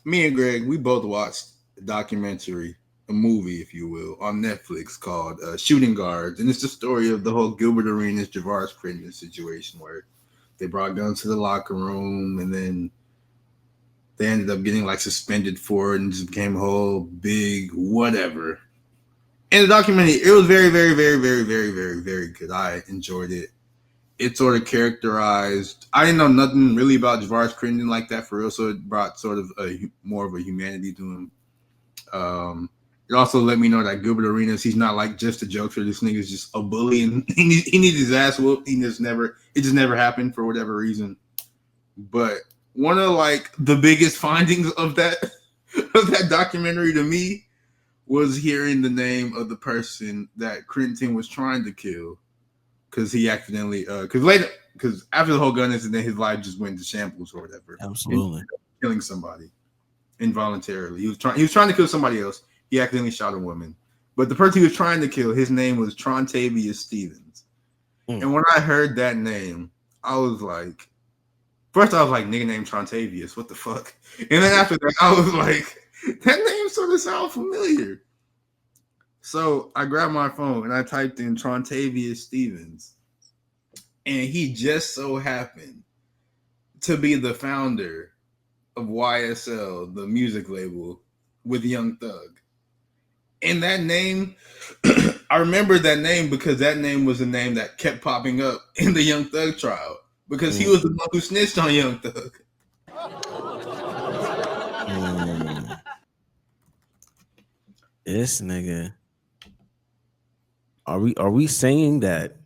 Me and Greg, we both watched a documentary, a movie, if you will, on Netflix called Shooting Guards. And it's the story of the whole Gilbert Arenas, Javaris Crittenton situation where they brought guns to the locker room and then they ended up getting like suspended for it and just became a whole big whatever. And the documentary, it was very, very, very, very, very, very, very good. I enjoyed it. It sort of characterized. I didn't know nothing really about Javaris Crittenton like that for real, so it brought sort of more of a humanity to him. It also let me know that Gilbert Arenas, he's not like just a jokester. This nigga's just a bully, and he needs his ass whooped. It just never happened for whatever reason. But one of like the biggest findings of that documentary to me was hearing the name of the person that Clinton was trying to kill, because he accidentally because after the whole gun incident, his life just went to shambles or whatever. Absolutely, killing somebody involuntarily. He was trying to kill somebody else. He accidentally shot a woman. But the person he was trying to kill, his name was Trontavious Stevens. And when I heard that name, I was like, first I was like, nigga named Trontavious, what the fuck? And then after that, I was like, that name sort of sounds familiar. So I grabbed my phone and I typed in Trontavious Stevens. And he just so happened to be the founder of YSL, the music label, with Young Thug. And that name, I remember that name because that name was a name that kept popping up in the Young Thug trial because he was the one who snitched on Young Thug. This nigga. Are we saying that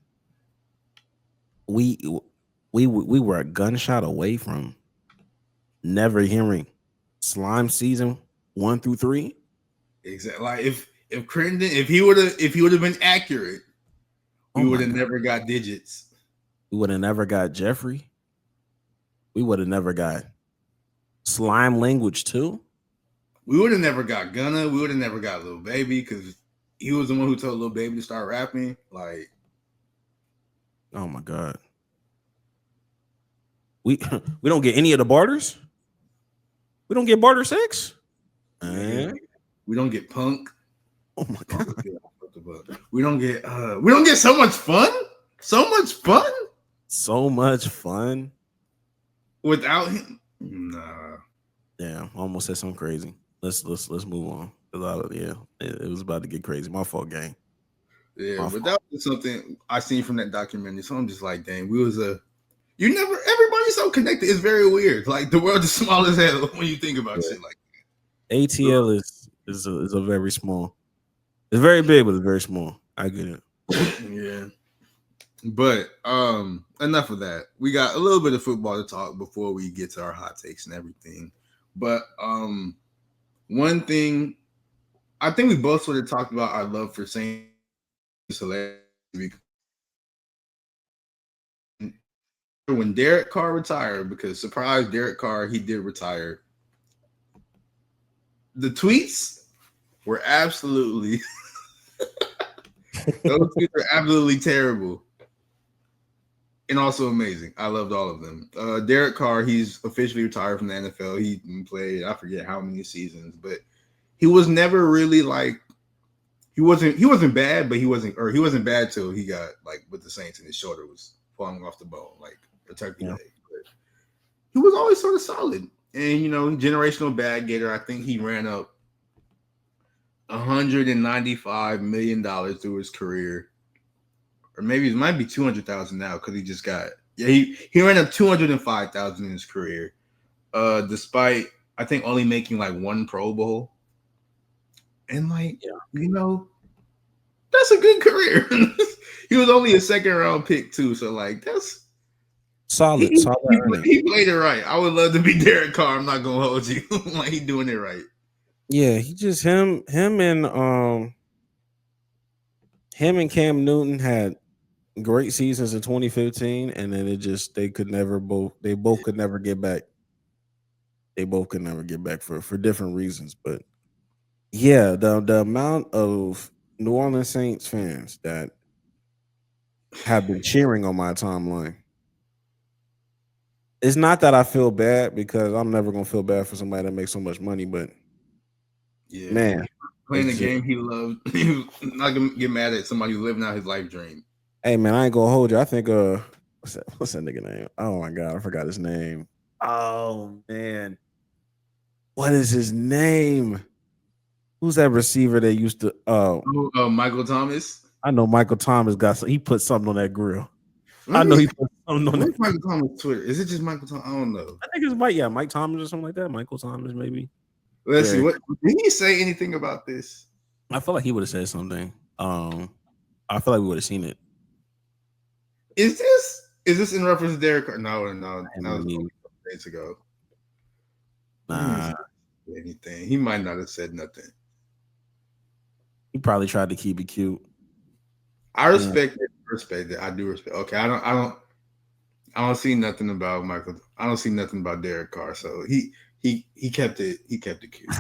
we were a gunshot away from never hearing Slime season 1 through 3? Exactly. Like if Crittenden, if he would have been accurate, we would have never got Digits. We would have never got Jeffrey. We would have never got Slime Language 2. We would have never got Gunna. We would have never got Lil Baby because he was the one who told Lil Baby to start rapping. Like, oh my god, we don't get any of the barters. We don't get barter 6. We don't get Punk. Oh my god. We don't get so much fun. So much fun. So much fun. Without him. Nah. Yeah, I almost said something crazy. Let's move on. It was about to get crazy. My fault, gang. Yeah, but that was something I seen from that documentary. So I'm just like, dang, everybody's so connected. It's very weird. Like the world is small as hell when you think about shit like that. ATL is a very small. It's very big, but it's very small. I get it. Yeah. But enough of that. We got a little bit of football to talk before we get to our hot takes and everything. But one thing I think we both sort of talked about our love for saying hilarious. When Derek Carr retired, because surprise, Derek Carr, he did retire. The tweets were absolutely those tweets were absolutely terrible. And also amazing. I loved all of them. Derek Carr, he's officially retired from the NFL. He played, I forget how many seasons, but he was never really like he wasn't bad, but he wasn't bad till he got like with the Saints and his shoulder was falling off the bone like a turkey leg. But he was always sort of solid. And generational bag getter. I think he ran up $195 million through his career. Or maybe it might be 200,000 now because he just got he ran up 205,000 in his career, despite I think only making like one Pro Bowl, and that's a good career. He was only a second round pick too, so like that's solid. He played it right. I would love to be Derek Carr. I'm not gonna hold you. Like he doing it right. Yeah, he just him and Cam Newton had great seasons in 2015, and then they both could never get back. They both could never get back for different reasons. But yeah, the amount of New Orleans Saints fans that have been cheering on my timeline. It's not that I feel bad because I'm never gonna feel bad for somebody that makes so much money, but yeah, man, playing the game he loved, he was not gonna get mad at somebody who's living out his life dream. Hey man, I ain't gonna hold you. I think what's that nigga name? Oh my god, I forgot his name. Oh man, what is his name? Who's that receiver they used to? Michael Thomas. I know Michael Thomas he put something on that grill. I know he put something on that. Michael Thomas Twitter? Is it just Michael Thomas? I don't know. I think it's Mike Thomas or something like that. Michael Thomas maybe. Let's see. What did he say anything about this? I feel like he would have said something. I feel like we would have seen it. Is this in reference to Derek Carr? No, that was only a couple days ago. Nah, anything. He might not have said nothing. he probably tried to keep it cute. I respect it. Respect it. I do respect. Okay, I don't see nothing about Michael. I don't see nothing about Derek Carr. So he kept it. He kept it cute.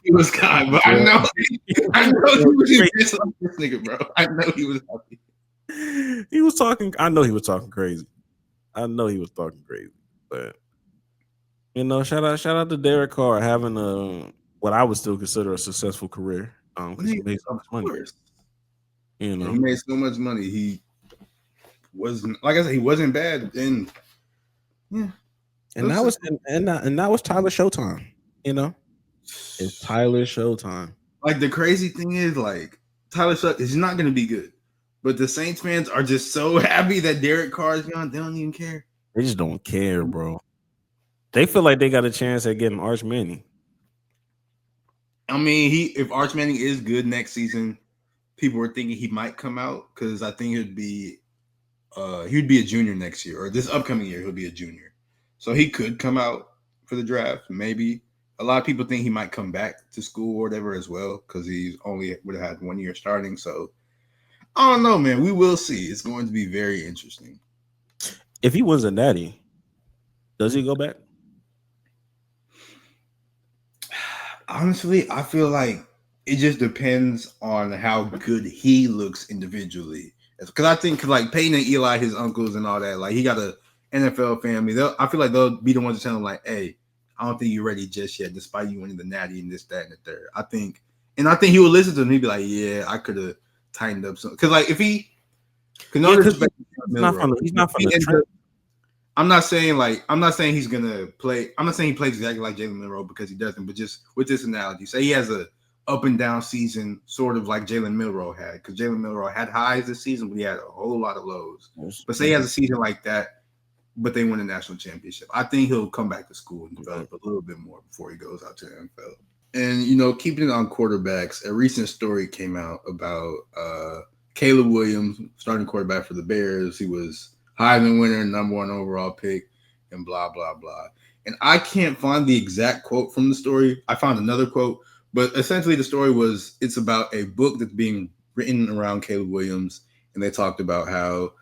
He was kind, but I know he was just like this nigga, bro. I know he was happy. He was talking. I know he was talking crazy. But shout out to Derek Carr having what I would still consider a successful career. Because he made so much money. He made so much money. He wasn't, like I said, he wasn't bad. And yeah, and that was Tyler Showtime. It's Tyler Showtime. Like the crazy thing is, like Tyler Showtime is not going to be good, but the Saints fans are just so happy that Derek Carr is gone. They don't even care. They just don't care, bro. They feel like they got a chance at getting Arch Manning. I mean, if Arch Manning is good next season, people were thinking he might come out because I think he'd be a junior next year, or this upcoming year he'll be a junior, so he could come out for the draft. Maybe a lot of people think he might come back to school or whatever as well because he's only would have had 1 year starting. So I don't know, man. We will see. It's going to be very interesting. If he wins a natty, does he go back? Honestly, I feel like it just depends on how good he looks individually. Because I think like Peyton and Eli, his uncles and all that, like he got a NFL family. I feel like they'll be the ones to tell him like, "Hey, I don't think you're ready just yet, despite you winning the natty and this, that, and the third." I think he would listen to them. He'd be like, "Yeah, I could have tightened up some." Because like if he, he's not from the I'm not saying he's gonna play. I'm not saying he plays exactly like Jalen Milroe because he doesn't. But just with this analogy, say he has a up and down season, sort of like Jalen Milroe had, because Jalen Milroe had highs this season, but he had a whole lot of lows. But say he has a season like that, but they win a national championship. I think he'll come back to school and develop a little bit more before he goes out to the NFL. And keeping it on quarterbacks, a recent story came out about Caleb Williams, starting quarterback for the Bears. He was Heisman winner, number 1 overall pick, and blah, blah, blah. And I can't find the exact quote from the story. I found another quote, but essentially the story was it's about a book that's being written around Caleb Williams, and they talked about how,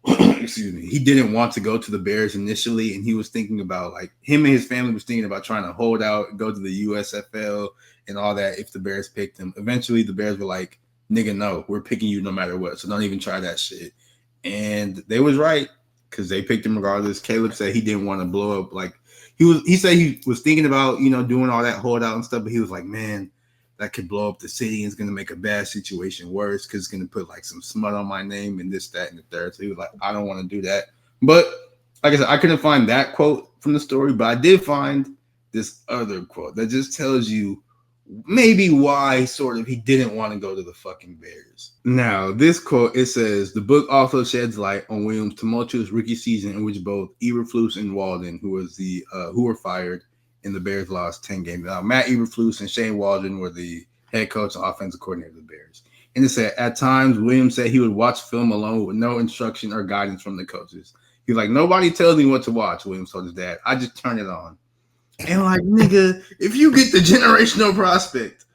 he didn't want to go to the Bears initially, and he was thinking about, like, him and his family was thinking about trying to hold out, go to the USFL and all that if the Bears picked him. Eventually, the Bears were like, "Nigga, no, we're picking you no matter what, so don't even try that shit." And they was right because they picked him regardless. Caleb said he didn't want to blow up. Like he said he was thinking about, doing all that holdout and stuff, but he was like, man, that could blow up the city and it's going to make a bad situation worse because it's going to put like some smut on my name and this, that, and the third. So he was like, I don't want to do that. But like I said, I couldn't find that quote from the story, but I did find this other quote that just tells you maybe why sort of he didn't want to go to the fucking Bears. Now, this quote, it says, the book also sheds light on Williams' tumultuous rookie season in which both Eberflus and Walden, who were fired, and the Bears lost 10 games. Now, Matt Eberflus and Shane Walden were the head coach and offensive coordinator of the Bears. And it said, at times, Williams said he would watch film alone with no instruction or guidance from the coaches. He's like, nobody tells me what to watch, Williams told his dad. I just turn it on. And like, nigga, if you get the generational prospect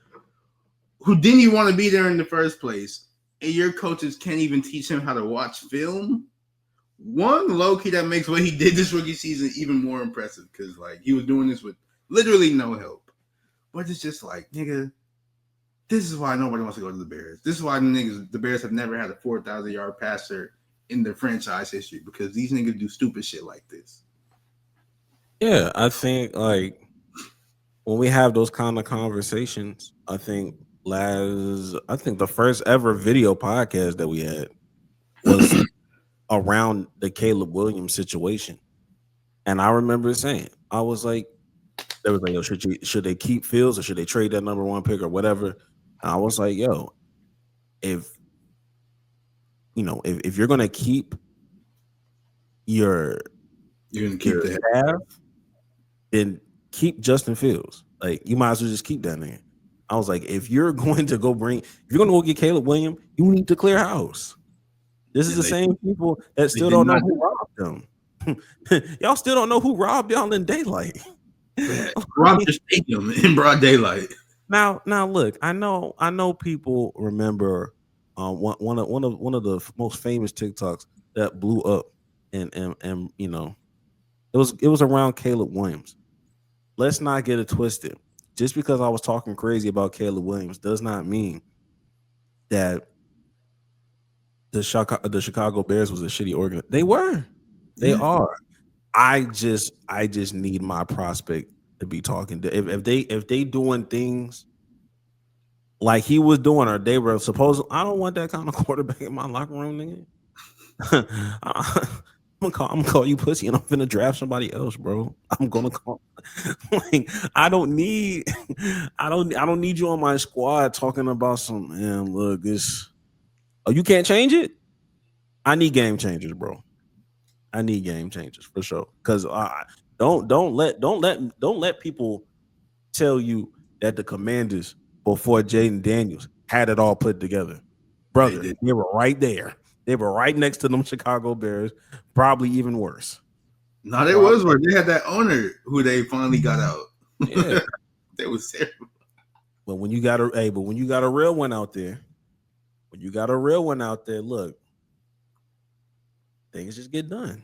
who didn't even want to be there in the first place, and your coaches can't even teach him how to watch film, one, low-key, that makes what he did this rookie season even more impressive because, like, he was doing this with literally no help. But it's just like, nigga, this is why nobody wants to go to the Bears. This is why the Bears have never had a 4,000-yard passer in their franchise history because these niggas do stupid shit like this. Yeah, I think like when we have those kind of conversations, I think the first ever video podcast that we had was around the Caleb Williams situation. And I remember saying, I was like, they was like, yo, should they keep Fields or should they trade that number 1 pick or whatever? And I was like, yo, if you're gonna keep your the staff, then keep Justin Fields. Like, you might as well just keep that nigga. I was like, if you're going to go get Caleb Williams, you need to clear house. This is the same people that still don't know who robbed them. Y'all still don't know who robbed y'all in daylight. Robbed your stadium in broad daylight. Now, look, I know people remember one of the most famous TikToks that blew up, and you know, it was around Caleb Williams. Let's not get it twisted. Just because I was talking crazy about Caleb Williams does not mean that the Chicago Bears was a shitty organization. They were. They are. I just need my prospect to be talking. If they doing things like he was doing, or they were supposed. I don't want that kind of quarterback in my locker room, nigga. I'm gonna call you pussy, and I'm gonna draft somebody else, bro. I'm gonna call. Like, I don't need you on my squad talking about some. Man, look, this. Oh, you can't change it. I need game changers, bro. I need game changers for sure. Because don't let people tell you that the Commanders before Jaden Daniels had it all put together, brother. They were right there. They were right next to them Chicago Bears, probably even worse. No, they was where they had that owner who they finally got out. Yeah, they was terrible. But when you got a real one out there, look, things just get done.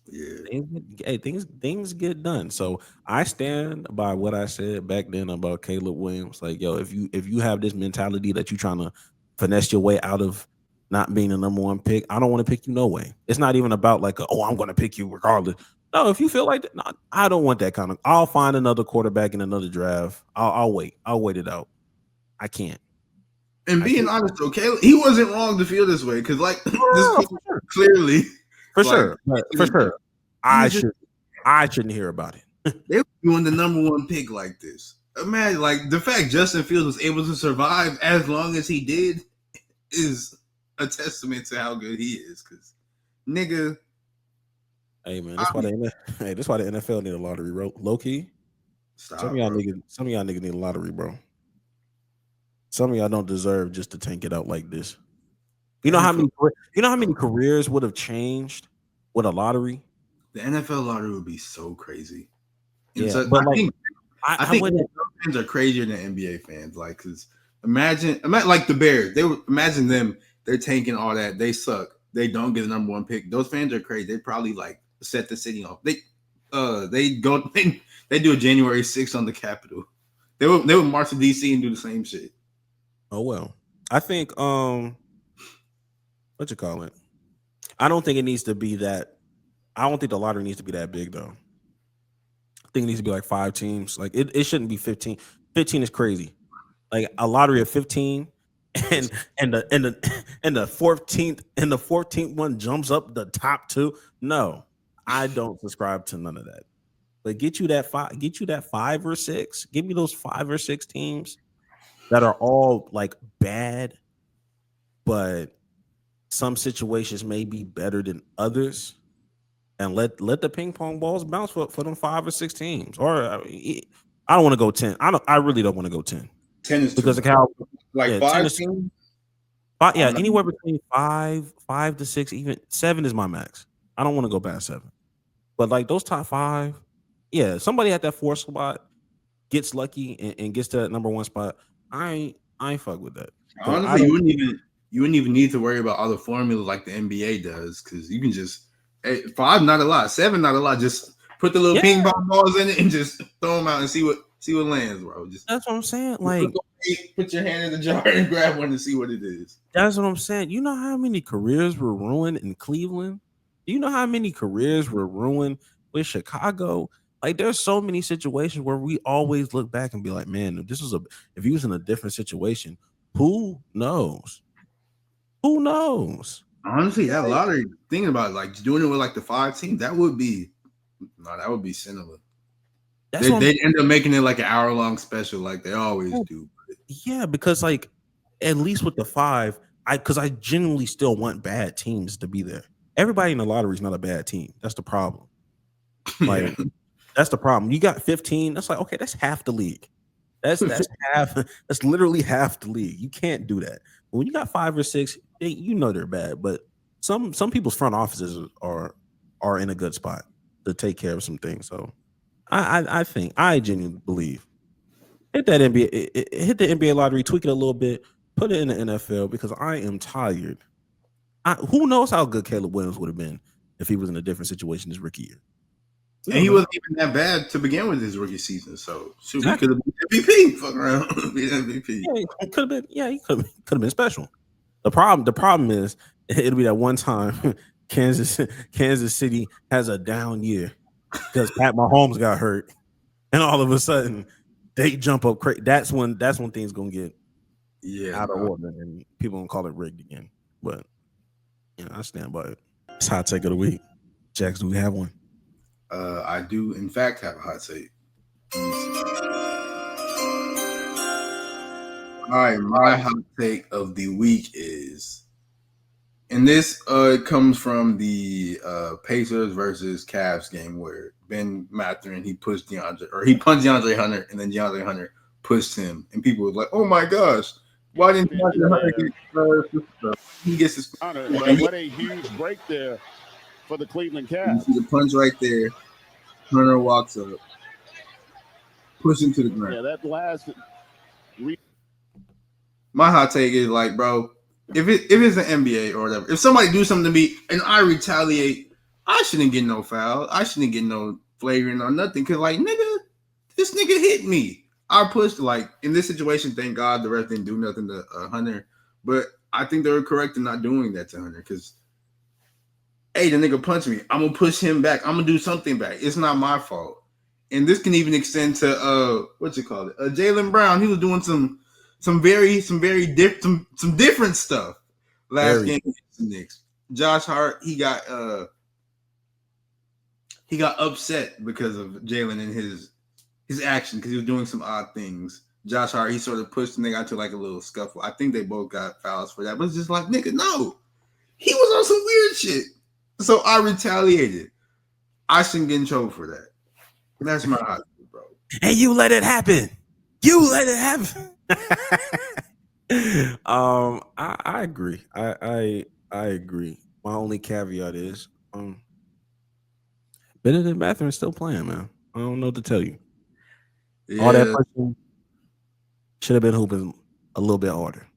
Yeah, things get done. So I stand by what I said back then about Caleb Williams. Like, yo, if you have this mentality that you're trying to finesse your way out of not being the number one pick, I don't want to pick you no way. It's not even about like, I'm going to pick you regardless. No, if you feel like that, no, I don't want that kind of. I'll find another quarterback in another draft. I'll wait. I'll wait it out. I can't. And being honest, though, Caleb, he wasn't wrong to feel this way because, like, this clearly, for sure, I shouldn't hear about it. They were doing the number one pick like this. Imagine, like, the fact Justin Fields was able to survive as long as he did is a testament to how good he is. Because, nigga, hey man, that's why the NFL need a lottery, low key. Some of y'all niggas need a lottery, bro. Some of y'all don't deserve just to tank it out like this. You know how many careers would have changed with a lottery? The NFL lottery would be so crazy. Yeah, so, but I think NFL fans are crazier than NBA fans. Like, because imagine like the Bears. Imagine them. They're tanking all that. They suck. They don't get the number one pick. Those fans are crazy. They probably like set the city off. They do a January 6th on the Capitol. They would march to DC and do the same shit. Oh well, I think what you call it? I don't think it needs to be that. I don't think the lottery needs to be that big though. I think it needs to be like 5 teams. Like it shouldn't be 15. 15 is crazy. Like a lottery of 15, and the 14th one jumps up the top 2. No, I don't subscribe to none of that. But get you that 5 or 6. Give me those 5 or 6 teams that are all like bad, but some situations may be better than others, and let the ping pong balls bounce for them 5 or 6 teams. Or I don't want to go 10. I really don't want to go 10. 10 is because of how like 5 teams. Anywhere between 5 to 6, even 7 is my max. I don't want to go past 7. But like those top 5, yeah, somebody at that 4 spot gets lucky and gets to that number 1 spot. I ain't fuck with that. Honestly, you wouldn't even need to worry about all the formulas like the NBA does, because you can just 5 not a lot, 7 not a lot. Just put the little ping pong balls in it and just throw them out and see what lands, bro. That's what I'm saying. Like, put your hand in the jar and grab one and see what it is. That's what I'm saying. You know how many careers were ruined in Cleveland? Do you know how many careers were ruined with Chicago? Like, there's so many situations where we always look back and be like, man, if he was in a different situation, who knows? Who knows? Honestly, that lottery, thinking about it, like doing it with like the 5 teams, that would be cinema. They'd end up making it like an hour-long special like they always do. Yeah, because like at least with the 5, because I genuinely still want bad teams to be there. Everybody in the lottery is not a bad team. That's the problem. Like, that's the problem. You got 15. That's like, okay, that's half the league. That's half. That's literally half the league. You can't do that. When you got 5 or 6, they're bad. But some people's front offices are in a good spot to take care of some things. So I think I genuinely believe hit that NBA, hit the NBA lottery, tweak it a little bit, put it in the NFL because I am tired. Who knows how good Caleb Williams would have been if he was in a different situation his rookie year. And he wasn't even that bad to begin with his rookie season. So shoot, he could have been MVP. Fuck around, be MVP. Yeah, he could have been. Yeah, he could have been special. The problem is it'll be that one time Kansas City has a down year because Pat Mahomes got hurt, and all of a sudden they jump up crazy. That's when things gonna get out of order, and people gonna call it rigged again. But I stand by it. It's hot take of the week. Jax, do we have one? I do, in fact, have a hot take. All right, my hot take of the week is, and this comes from the Pacers versus Cavs game where Ben Mathurin he punched DeAndre Hunter, and then DeAndre Hunter pushed him, and people were like, "Oh my gosh, why didn't DeAndre Hunter get he gets his Hunter? What a huge break there for the Cleveland Cavs." You see the punch right there. Hunter walks up, push him to the ground. Yeah, that last. My hot take is like, bro, if it's an NBA or whatever, if somebody do something to me and I retaliate, I shouldn't get no foul. I shouldn't get no flagrant or nothing. Cause like, nigga, this nigga hit me. I pushed, like, in this situation, thank God the ref didn't do nothing to Hunter. But I think they were correct in not doing that to Hunter. Cause hey, the nigga punched me. I'm gonna push him back. I'm gonna do something back. It's not my fault. And this can even extend to Jaylen Brown. He was doing some different stuff last game against the Knicks. Josh Hart, he got upset because of Jaylen and his action because he was doing some odd things. Josh Hart, he sort of pushed the nigga into like a little scuffle. I think they both got fouls for that, but it's just like, nigga, no, he was on some weird shit. So I retaliated. I shouldn't get in trouble for that. That's my hot, bro. And you let it happen. You let it happen. I agree. I agree. My only caveat is Benedict Mathurin's still playing, man. I don't know what to tell you. Yeah. All that pushing should have been hooping a little bit harder.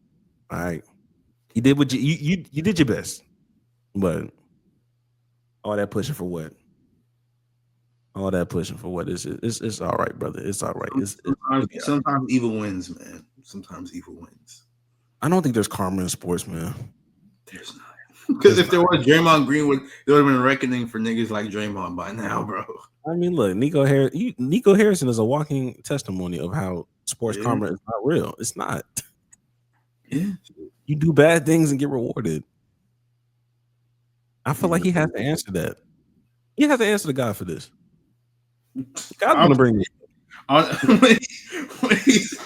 All right. You did what you did your best. But all that pushing for what? All that pushing for what? It's all right, brother. It's all right. Sometimes evil wins, man. Sometimes evil wins. I don't think there's karma in sports, man. There's not. Because if there was Draymond Green, there would have been a reckoning for niggas like Draymond by now, bro. I mean, look, Nico Harrison is a walking testimony of how sports karma is not real. It's not. Yeah. You do bad things and get rewarded. I feel like he has to answer that. He has to answer to God for this. God's gonna bring me. When he's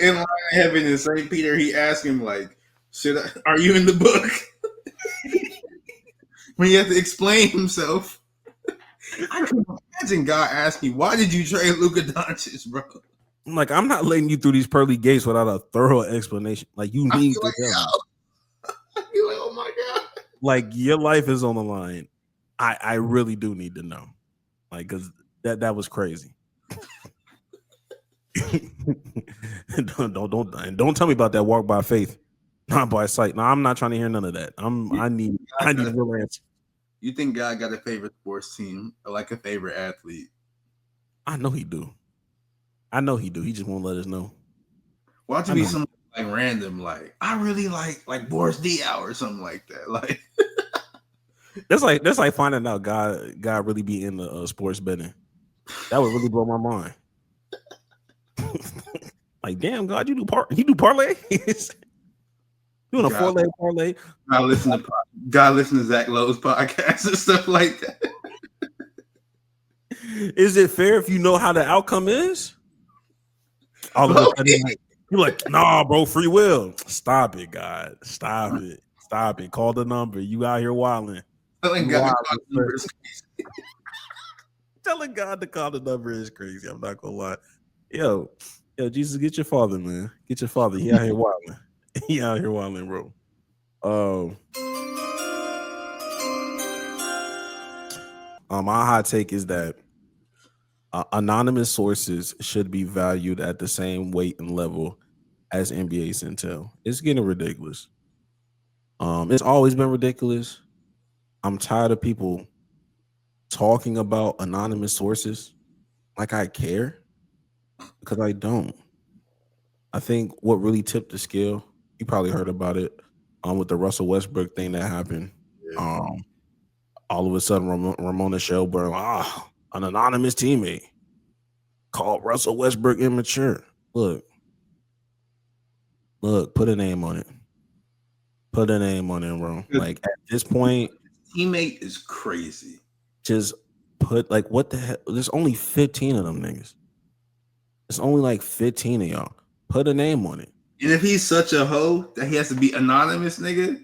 in line of heaven in St. Peter, he asked him, like, are you in the book? When he had to explain himself. I can imagine God asking, why did you trade Luka Doncic, bro? I'm like, I'm not letting you through these pearly gates without a thorough explanation. Like, you need to tell. I feel like, oh my God. Like, your life is on the line. I really do need to know. Like, because that was crazy. don't tell me about that walk by faith, not by sight. No, I'm not trying to hear none of that. I need real answer. You think God got a favorite sports team or like a favorite athlete? I know he do. He just won't let us know. Watch it be something like random, like I really like Boris Diaw or something like that. Like that's like finding out God really be in the sports betting. That would really blow my mind. Like, damn, God, you do parlays? Doing a 4-leg parlay. God listen to Zach Lowe's podcast and stuff like that. Is it fair if you know how the outcome is? All of a sudden, you're like, nah, bro, free will. Stop it, God. Stop it. Call the number. You out here wilding. Telling God to call the number is crazy. I'm not gonna lie. Yo, Yo, Jesus, get your father, man. Get your father. He out here wilding. He out here wilding, bro. My hot take is that anonymous sources should be valued at the same weight and level as NBA's intel. It's getting ridiculous. It's always been ridiculous. I'm tired of people talking about anonymous sources like I care, because I don't. I think what really tipped the scale, you probably heard about it, with the Russell Westbrook thing that happened. All of a sudden, Ramona Shelburne, an anonymous teammate called Russell Westbrook immature. Look, put a name on it. Put a name on it, bro. Like at this point, teammate is crazy. Just put like what the hell? There's only 15 of them niggas. It's only like 15 of y'all. Put a name on it. And if he's such a hoe that he has to be anonymous, nigga,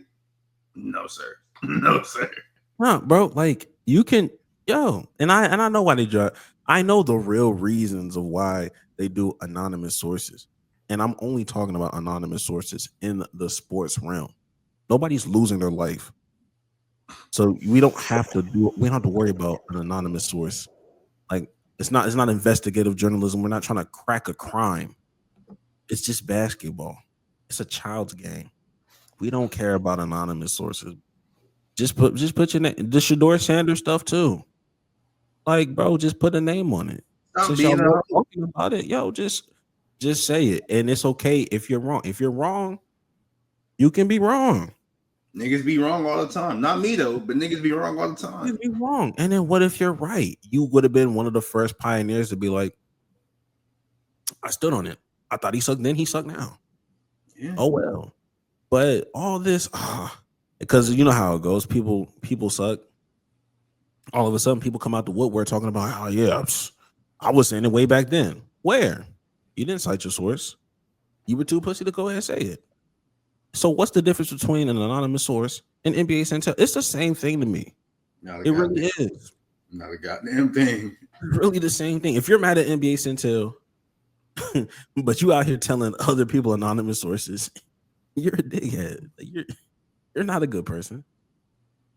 no sir, no sir. No, bro. Like you can, and I know why they draw. I know the real reasons of why they do anonymous sources, and I'm only talking about anonymous sources in the sports realm. Nobody's losing their life, so we don't have to worry about an anonymous source. Like it's not investigative journalism. We're not trying to crack a crime. It's just basketball. It's a child's game. We don't care about anonymous sources. Just put your name. The Shador Sanders stuff too. Like, bro, just put a name on it. Since y'all not talking about it, just say it, and it's okay if you're wrong. If you're wrong, you can be wrong. Niggas be wrong all the time. Not me though, but niggas be wrong all the time. You be wrong, and then what if you're right? You would have been one of the first pioneers to be like, I stood on it. I thought he sucked then, he sucked now. Yeah. Oh well. But all this, because you know how it goes. People suck. All of a sudden, people come out the woodwork talking about, oh yeah, I was saying it way back then. Where? You didn't cite your source. You were too pussy to go ahead and say it. So what's the difference between an anonymous source and NBA Intel? It's the same thing to me. It really is. Not a goddamn thing. Really the same thing. If you're mad at NBA Intel, but you out here telling other people anonymous sources, you're a dickhead. You're not a good person.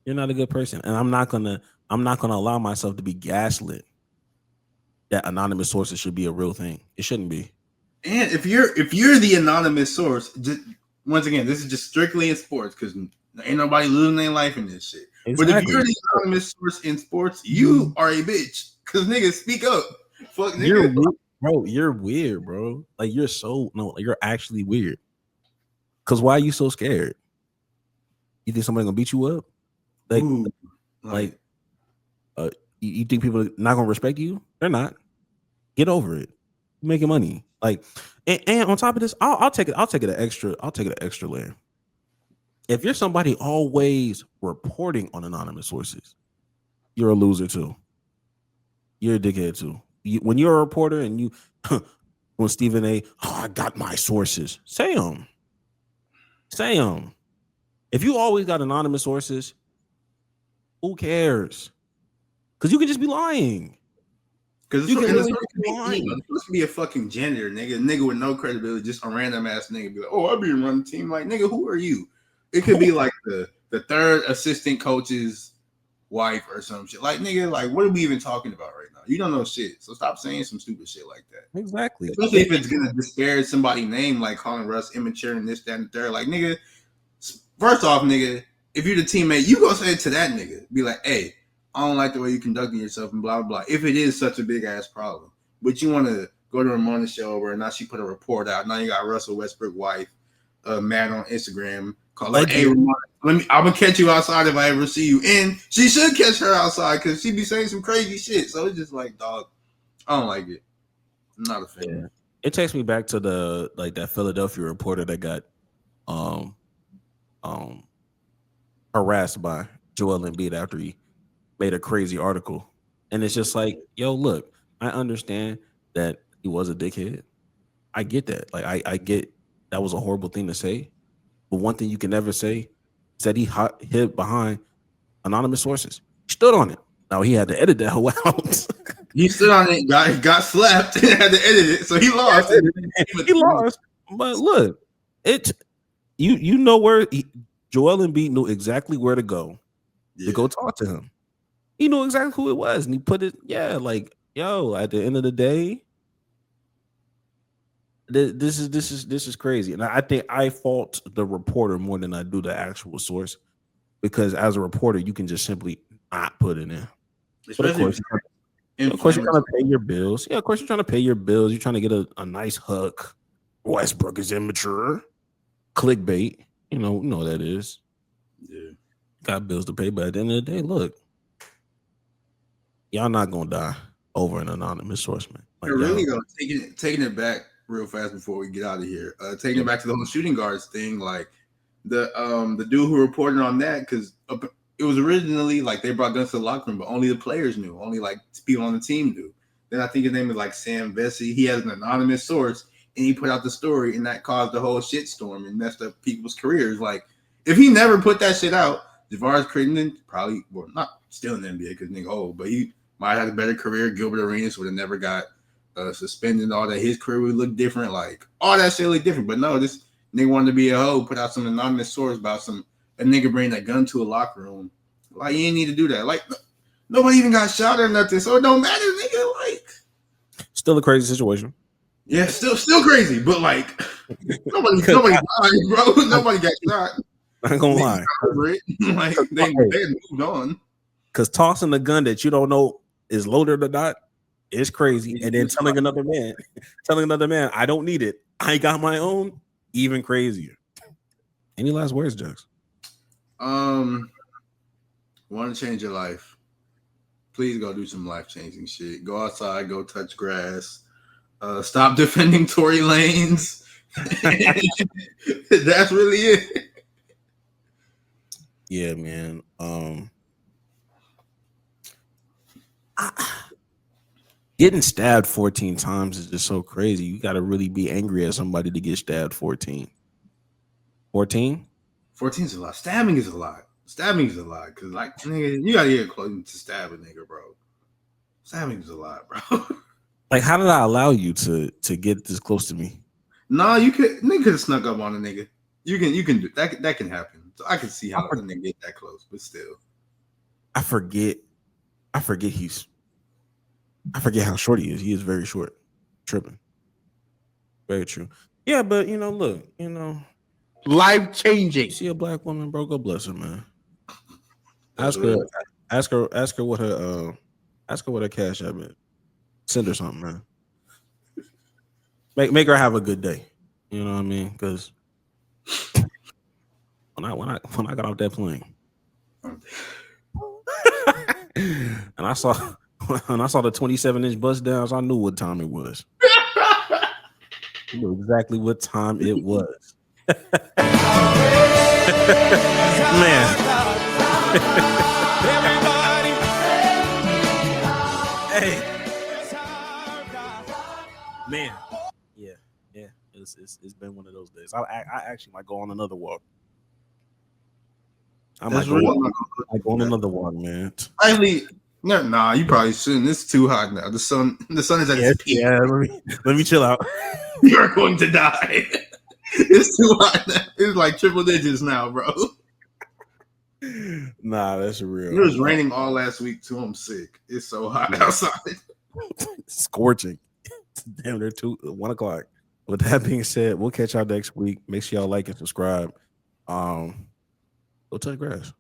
You're not a good person, and I'm not gonna allow myself to be gaslit that anonymous sources should be a real thing. It shouldn't be. And if you're the anonymous source, once again, this is just strictly in sports because ain't nobody losing their life in this shit. Exactly. But if you're the anonymous source in sports, you are a bitch because niggas speak up. Fuck niggas. You're weird, bro. Like you're actually weird. Cause why are you so scared? You think somebody gonna beat you up? You think people are not gonna respect you? They're not. Get over it. You're making money. Like, and on top of this, I'll take it an extra layer. If you're somebody always reporting on anonymous sources, you're a loser too. You're a dickhead too. When you're a reporter and you, when Stephen A, I got my sources, say them. If you always got anonymous sources, who cares? Because you can just be lying. Because it's supposed to be a fucking janitor, nigga with no credibility, just a random ass nigga be like, oh, I'll be running the team. Like, nigga, who are you? It could be like the third assistant coach's wife or some shit. Like, nigga, like, what are we even talking about right now? You don't know shit. So stop saying some stupid shit like that. Exactly. Especially if it's gonna disparage somebody's name, like calling Russ immature and this, that, and the third. Like, nigga, first off, nigga, if you're the teammate, you go say it to that nigga. Be like, hey, I don't like the way you're conducting yourself and blah, blah, blah. If it is such a big ass problem. But you want to go to Ramona Shelburne, now she put a report out. Now you got Russell Westbrook wife, mad on Instagram, call her, hey, Ramona, I'm gonna catch you outside if I ever see you. And she should catch her outside because she be saying some crazy shit. So it's just like, dog, I don't like it. I'm not a fan. Yeah. It takes me back to that Philadelphia reporter that got harassed by Joel Embiid after he made a crazy article. And it's just like, yo, look, I understand that he was a dickhead. I get that. Like, I get that was a horrible thing to say. But one thing you can never say is that he hid behind anonymous sources. He stood on it. Now he had to edit that whole out. He stood on it, got slapped, and had to edit it, so he lost. He lost. But look, you know where Joel Embiid knew exactly where to go talk to him. He knew exactly who it was, and he put it. Yeah, like yo. At the end of the day, this is crazy, and I think I fault the reporter more than I do the actual source, because as a reporter, you can just simply not put it in. But of course, you're trying to pay your bills. Yeah, of course, you're trying to pay your bills. You're trying to get a nice hook. Westbrook is immature. Clickbait. You know what that is. Yeah. Got bills to pay, but at the end of the day, look, y'all not gonna die over an anonymous source, man. Like, really though, taking it back real fast before we get out of here. Taking it back to the whole shooting guards thing, like the dude who reported on that, because it was originally like they brought guns to the locker room, but only the players knew, only like people on the team knew. Then I think his name is like Sam Vesey. He has an anonymous source, and he put out the story, and that caused the whole shitstorm and messed up people's careers. Like, if he never put that shit out, Javaris Crittenton probably, well, not still in the NBA because nigga old, but he might have had a better career. Gilbert Arenas would have never got suspended and all that. His career would look different. Like, all that shit look different. But no, this nigga wanted to be a hoe, put out some anonymous source about a nigga bringing that gun to a locker room. Like, you ain't need to do that. Like, nobody even got shot or nothing, so it don't matter, nigga. Like, still a crazy situation. Yeah, still crazy, but like nobody died, bro. Nobody got shot. I ain't gonna lie. Like they moved on. Because tossing the gun that you don't know is loaded or not is crazy. And then telling another man, I don't need it. I got my own, even crazier. Any last words, Jux? Want to change your life? Please go do some life-changing shit. Go outside, go touch grass. Stop defending Tory Lanez. That's really it. Yeah, man. Getting stabbed 14 times is just so crazy. You got to really be angry at somebody to get stabbed 14. 14? 14 is a lot. Stabbing is a lot. Because, like, nigga, you got to get close to stab a nigga, bro. Stabbing is a lot, bro. Like, how did I allow you to get this close to me? No, nigga could have snuck up on a nigga. You can do that. That can happen. So I can see how a nigga get that close, but still. I forget how short he is. He is very short. Tripping. Very true. Yeah, but look, life changing. See a black woman, bro, go bless her, man. Ask her what her cash app is. Send her something, man. Make her have a good day. You know what I mean? Because when I got off that plane, and I saw the 27-inch bust downs, I knew what time it was. I knew exactly what time it was. Man. Hey. Man, yeah, it's been one of those days. I actually might go on another walk. I might go on another walk, man. Actually, nah, you probably shouldn't. It's too hot now. The sun is at its peak. Yeah, let me chill out. You're going to die. It's too hot now. It's like triple digits now, bro. Nah, that's real. It was raining all last week too. I'm sick. It's so hot outside. Scorching. Damn, they're 1 o'clock. With that being said, we'll catch y'all next week. Make sure y'all like and subscribe. Go touch grass.